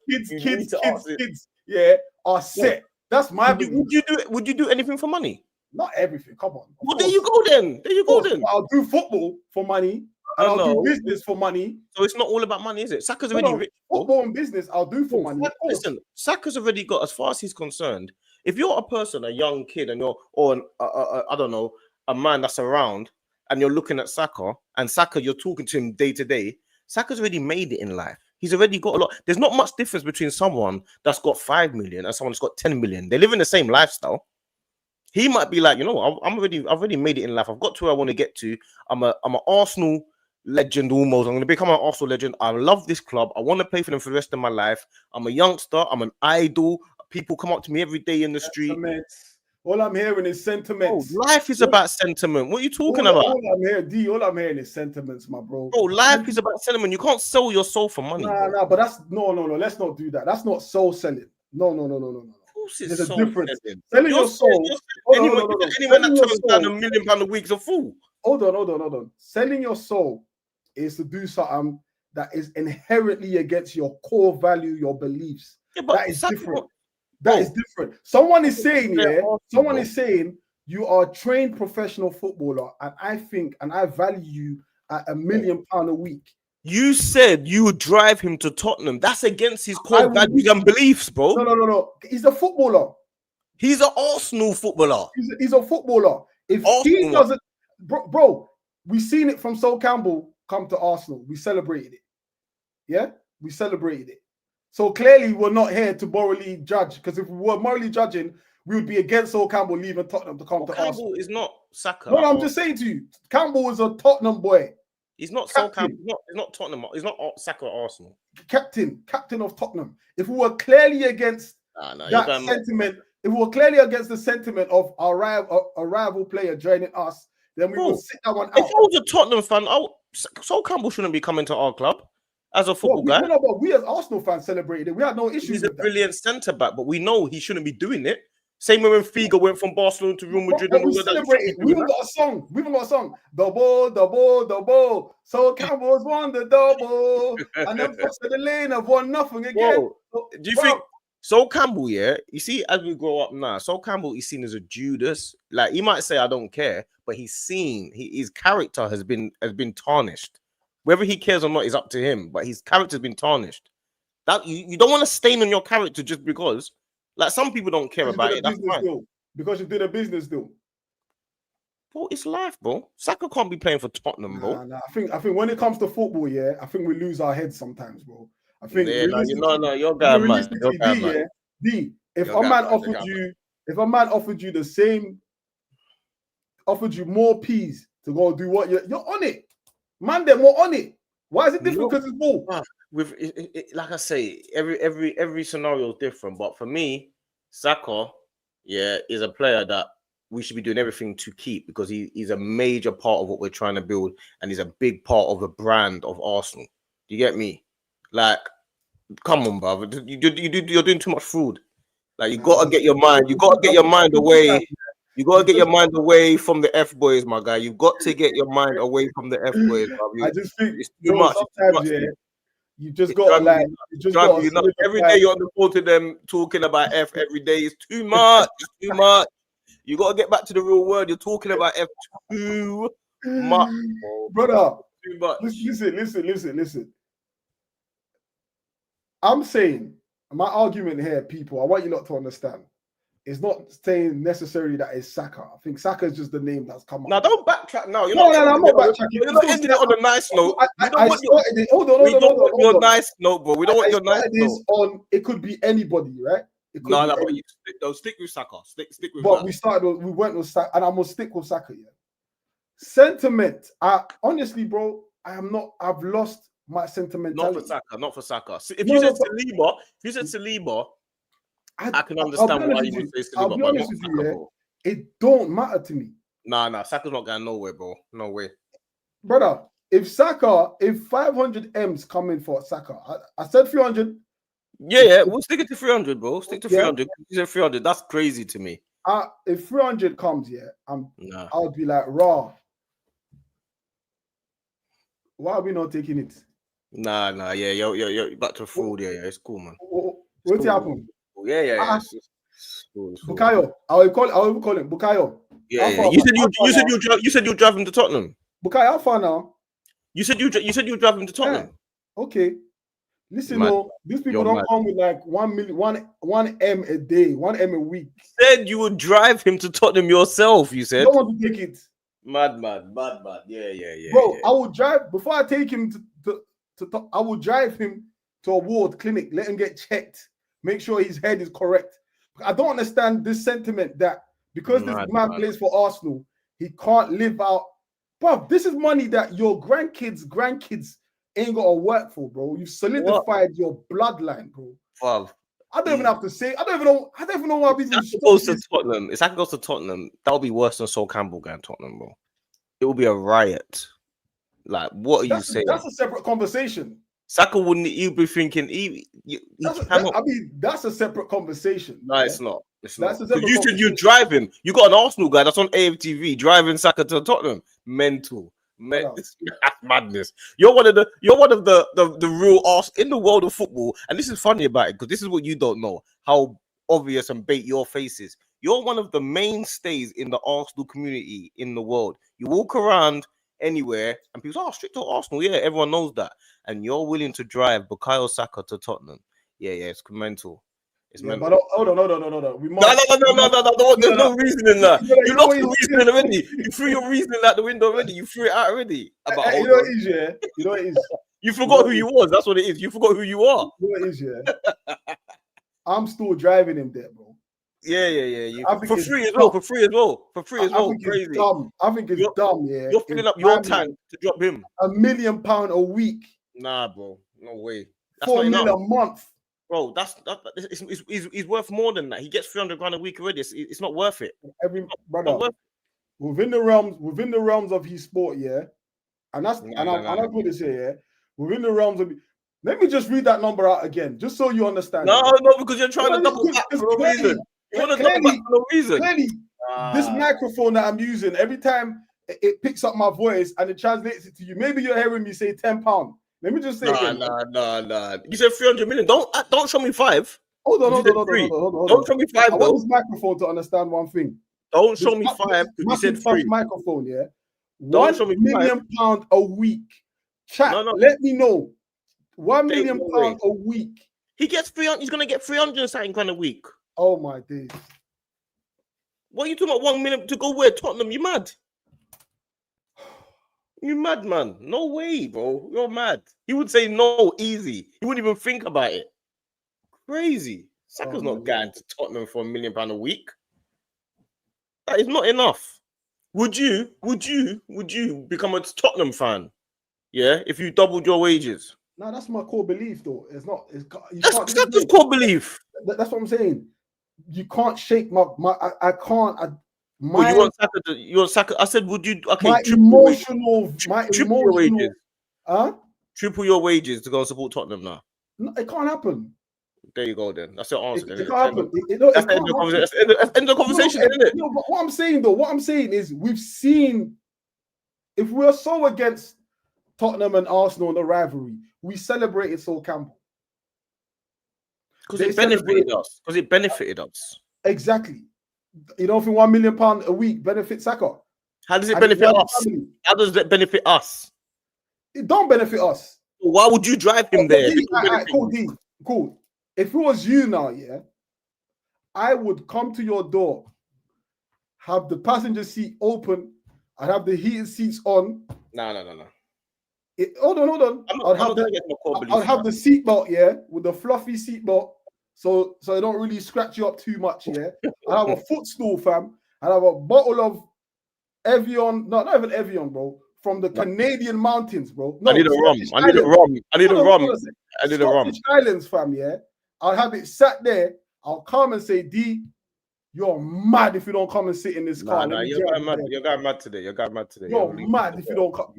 yeah, are set. That's my belief. Would you do anything for money? Not everything. Come on. Well, there you go then. I'll do football for money. And I'll do business for money. So it's not all about money, is it? Saka's already rich. Football and business, I'll do for money. Listen, Saka's already got, as far as he's concerned, if you're a person, a young kid, and I don't know, a man that's around, and you're looking at Saka, and Saka, you're talking to him day to day, Saka's already made it in life. He's already got a lot. There's not much difference between someone that's got 5 million and someone that's got 10 million. They live in the same lifestyle. He might be like, I've already made it in life. I've got to where I want to get to. I'm an Arsenal legend almost. I'm going to become an Arsenal legend. I love this club. I want to play for them for the rest of my life. I'm a youngster. I'm an idol. People come up to me every day in the street. All I'm hearing is sentiments. Oh, life is about sentiment. What are you talking about? All I'm hearing is sentiments, my bro. Bro, life is about sentiment. You can't sell your soul for money. Nah, but that's no. Let's not do that. That's not soul selling. No. There's a difference. Selling your soul. Anyone that turns down £1 million a week is a fool. Hold on. Selling your soul is to do something that is inherently against your core value, your beliefs. Yeah, that is different. That is different. Someone is saying you are a trained professional footballer, and I think and I value you at £1 million a week. You said you would drive him to Tottenham. That's against his core values and beliefs, bro. No. He's a footballer. He's an Arsenal footballer. He's a footballer. If he doesn't, bro, we've seen it from Sol Campbell come to Arsenal. We celebrated it. Yeah, we celebrated it. So clearly, we're not here to morally judge, because if we were morally judging, we would be against Sol Campbell leaving Tottenham to come to Arsenal. Campbell is not Saka. No, I'm just saying to you, Campbell is a Tottenham boy. He's not Sol Campbell. He's not Tottenham. He's not Saka or Arsenal. Captain of Tottenham. If we were clearly against that sentiment, if we were clearly against the sentiment of a rival player joining us, then we would sit that one out. If I was a Tottenham fan, Sol Campbell shouldn't be coming to our club as a football guy. No, but we as Arsenal fans celebrated it. We had no issues. He's a brilliant centre back, but we know he shouldn't be doing it. Same way when Figo went from Barcelona to Real Madrid. We even got a song. Double. So Campbell's won the double. And then to the lane have won nothing again. Do you think Sol Campbell, you see, as we grow up now, Sol Campbell is seen as a Judas. Like, he might say, I don't care, but his character has been tarnished. Whether he cares or not is up to him, but his character's been tarnished. That you don't want to stain on your character just because. Like, some people don't care about it. That's fine. Because you did a business deal. Bro, it's life, bro. Saka can't be playing for Tottenham, bro. Nah. I think when it comes to football, I think we lose our heads sometimes, bro. I think you're going man. You're going man. If a man offered you the same, offered you more peas to go do what you're on it, man, they're more on it. Why is it different? Because it's ball. With like I say, every scenario is different. But for me, Saka, is a player that we should be doing everything to keep because he's a major part of what we're trying to build, and he's a big part of the brand of Arsenal. Do you get me? Like, come on, brother. You're doing too much fraud. Like, you gotta get your mind. You gotta get your mind away. You gotta get your mind away from the F boys, my guy. You've got to get your mind away from the F boys, brother. I just think it's too much. Sometimes, you just got like, every day you're on the phone to them talking about F every day. It's too much. It's too much. You got to get back to the real world. You're talking about F too much, brother. Too much. Listen. I'm saying my argument here, people. I want you lot to understand. It's not saying necessarily that it's Saka. I think Saka is just the name that's come up. Now, don't backtrack now. I'm not backtracking. You're not ending it on a nice note. Hold on. Your nice note, bro. We don't want your nice note. It could be anybody, right? But you stick with Saka. Stick with. But we went with Saka, and I'm gonna stick with Saka. Yeah. Sentiment. Honestly, bro, I've lost my sentimentality. Not for Saka. If you said Saliba, I can understand why you would say Saliba. I'll be honest with you, it don't matter to me. Nah, Saka's not going nowhere, bro. No way. Brother, if 500 M's coming for Saka, I said 300. Yeah, we'll stick it to 300, bro. Stick to 300. You said 300. That's crazy to me. If 300 comes, I'll be like, raw. Why are we not taking it? Nah. You're back to fraud. Yeah, it's cool, man. What's happening? Yeah. Bukayo. I will call him Bukayo. Yeah. You said you drive him to Tottenham. Bukayo, how far now? You said you drive him to Tottenham. Yeah. Okay. Listen, these people don't come with like 1 million, 1 M a day, 1 M a week. You said you would drive him to Tottenham yourself. You said. I don't want to take it. Mad. Yeah. Bro, I will drive before I take him to I will drive him to a ward clinic, let him get checked, make sure his head is correct. I don't understand this sentiment that because this man plays for Arsenal, he can't live out. Bro, this is money that your grandkids ain't got to work for, bro. You've solidified your bloodline, bro. Wow. I don't even have to say. I don't even know why people goes to Tottenham. If Saka goes to Tottenham, that'll be worse than Sol Campbell going to Tottenham, bro. It will be a riot. Like, what are you saying? That's a separate conversation. Saka wouldn't. You'd be thinking that's a separate conversation. No, it's not. It's not. You said you drive him. You got an Arsenal guy that's on AFTV driving Saka to Tottenham. Mental. That's madness. You're one of the real arse in the world of football, and this is funny about it because this is what you don't know how obvious and bait your face is. You're one of the mainstays in the Arsenal community in the world. You walk around anywhere, and people say, "Oh, strict to Arsenal." Yeah, everyone knows that, and you're willing to drive Bukayo Saka to Tottenham. Yeah, it's mental. It's mental. But hold on. No. There's no reason in that. You lost the reasoning already. You threw your reasoning out the window already. You threw it out already. You know what it is, yeah? You know what it is? You forgot who you was. That's what it is. You forgot who you are. You know what it is, yeah? I'm still driving him there, bro. Yeah. For free as well. Crazy. I think it's dumb, yeah. You're filling up your tank to drop him. £1 million a week. Nah, bro. No way. That's 4 million a month. Bro, he's worth more than that. He gets 300 grand a week already. It's not worth it. Within the realms of his sport, yeah. And that's I put this here, yeah. Within the realms of, let me just read that number out again, just so you understand. No, because you're trying to double back for no reason. You want to double back for no reason. Clearly, this microphone that I'm using, every time it picks up my voice and it translates it to you, maybe you're hearing me say £10. Let me just say nah. You said 300 million. Don't show me 5. Hold on. Don't show me 5. I want this microphone to understand one thing. Don't show me 5 because you said 3. Microphone, yeah. Don't show me £1 million a week. Chat. No. Let me know. £1 million a week. He gets 300. He's gonna get 300 something kind of week. Oh my days. What are you talking about? 1 million to go where? Tottenham? You mad? You mad, man? No way, bro. You're mad. He would say no, easy. He wouldn't even think about it. Crazy. Saka's not going to Tottenham for £1 million a week. That is not enough. Would you become a Tottenham fan? Yeah, if you doubled your wages. No, that's my core belief, though. It's not. That's Saka's core belief. That's what I'm saying. You can't shake my. I can't. You want Saka? You want Saka? I said, would you? Okay, my emotional. Your wages. Huh? Triple your wages to go and support Tottenham now. No, it can't happen. There you go. Then that's your answer. It can't happen. That's the end of the conversation, isn't it? No, but what I'm saying is, we've seen. If we're so against Tottenham and Arsenal in the rivalry, we celebrated Sol Campbell because it benefited us. Exactly. You don't think £1 million a week benefits Saka? How does it benefit us? How does that benefit us? It don't benefit us. Why would you drive him there? Cool. If it was you now, yeah, I would come to your door, have the passenger seat open, I'd have the heated seats on. No. Hold on. I'll have the seatbelt, yeah, with the fluffy seatbelt, so it don't really scratch you up too much, yeah. I'll have a footstool, fam. I'll have a bottle of Evian, not even Evian, bro, from the Canadian mountains, bro. No, I need a rum. Scottish Islands, fam, yeah. I'll have it sat there. I'll come and say, D, you're mad if you don't come and sit in this car. You're going mad today. You're mad if you don't come.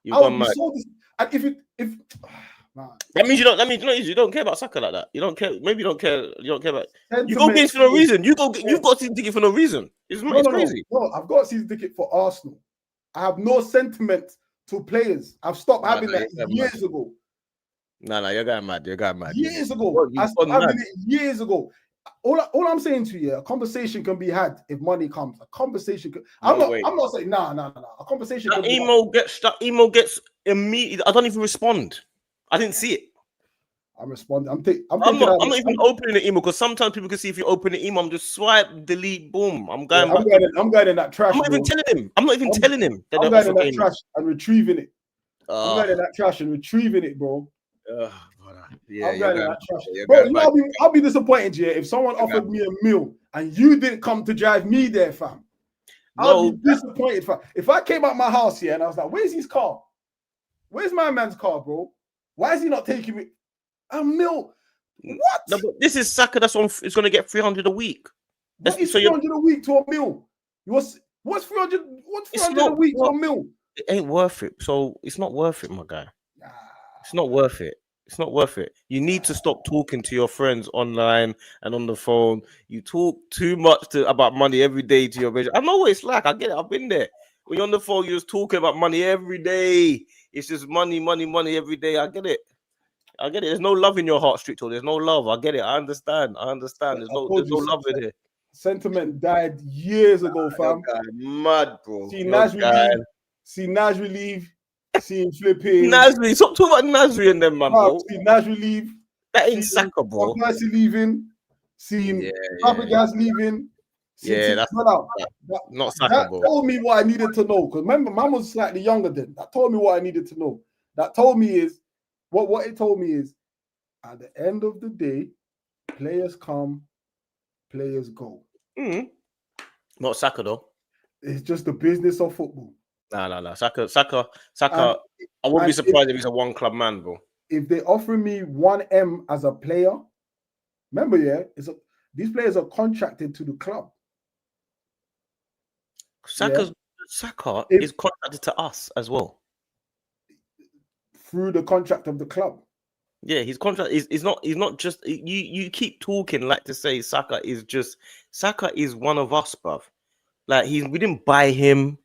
You've gone mad. And if that means you don't care about soccer like that. You don't care. Maybe you don't care. You don't care about. You go against for no reason. You've got a season ticket for no reason. It's crazy. No, I've got a season ticket for Arsenal. I have no sentiment to players. I've stopped having that years ago. No, you're going mad. Years ago. I stopped having it years ago. All I'm saying to you, a conversation can be had if money comes. A conversation can. I'm not saying nah. A conversation. That email gets immediate. I don't even respond. I didn't see it. I'm responding. I'm not even opening the email because sometimes people can see if you open the email. I'm just swipe, delete, boom. I'm going in that trash. I'm not even telling him. I'm going in that trash and retrieving it. I'm going in that trash and retrieving it, bro. I'm going in that trash. Bro, I'll be disappointed, yeah, if someone offered me a meal and you didn't come to drive me there, fam. I'll be disappointed, fam. If I came out my house here and I was like, where's his car? Where's my man's car, bro? Why is he not taking me? A meal? What? No, but this is Saka. That's on. It's going to get 300 a week. What is 300 a week to a meal? What's 300? What's 300 a week to a meal? It ain't worth it. So it's not worth it, my guy. It's not worth it. It's not worth it. You need to stop talking to your friends online and on the phone. You talk too much about money every day to your friends. I know what it's like. I get it. I've been there. When you're on the phone, you're just talking about money every day. It's just money every day. I get it. There's no love in your heart, Stricto. There's no love. I get it. I understand. There's no love in it. Sentiment died years ago, fam. Mad, bro. See Nasri leave. See him flipping. Nasri. Stop talking about Nasri and them, man, bro. See Nasri leave. That ain't Saka, bro. Percy leaving. See Fabregas leaving. That's not Saka, bro. That told me what I needed to know. Because remember, man was slightly younger then. That told me what I needed to know. That told me is what it told me is at the end of the day, players come, players go. Not Saka though. It's just the business of football. No. Saka. I wouldn't be surprised if he's a one club man, bro. If they offer me 1M as a player, remember, these players are contracted to the club. Saka is contracted to us as well. Through the contract of the club. Yeah, his contract is not just you keep talking like to say Saka is one of us, bruv. Like we didn't buy him.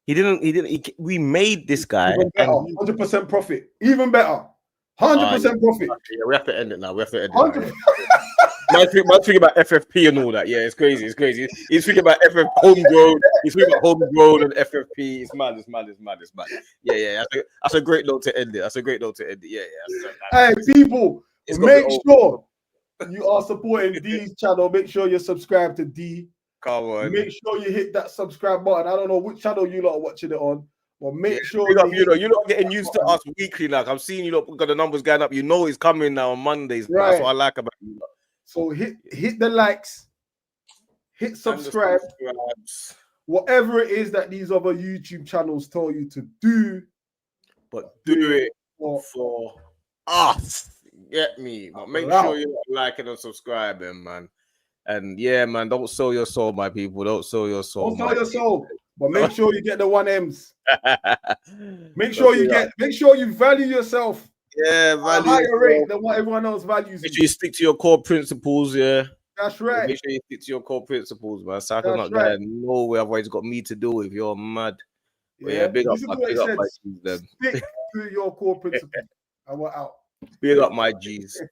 We made this guy. Even better, 100% profit. Even better. 100% profit. Yeah, we have to end it now. Man thinking about FFP and all that. Yeah, it's crazy. He's thinking about FFP homegrown. He's thinking about homegrown and FFP. It's mad. Yeah. That's a great note to end it. Yeah. Hey, people, make sure you are supporting D's channel. Make sure you're subscribed to D. Come on. Make sure you hit that subscribe button. I don't know which channel you lot are watching it on, But make sure you're not getting used to us weekly. Like I'm seeing you lot got the numbers going up. You know it's coming now on Mondays. Right. That's what I like about you. So hit the likes, hit subscribe. Whatever it is that these other YouTube channels tell you to do, but do it for us. Get me? But make sure you're liking and subscribing, man. And yeah, man, don't sell your soul, my people. Don't sell your soul. Don't sell your soul. But make sure you get the 1Ms. Make sure you value yourself. Yeah, value at a higher rate than what everyone else values. Make sure you stick to your core principles, yeah. That's right. Make sure you stick to your core principles, man. So I'm not going nowhere, otherwise it's got me to do if you're mad. Yeah, big up my G's then. Stick to your core principles. And we're out. Big up my G's.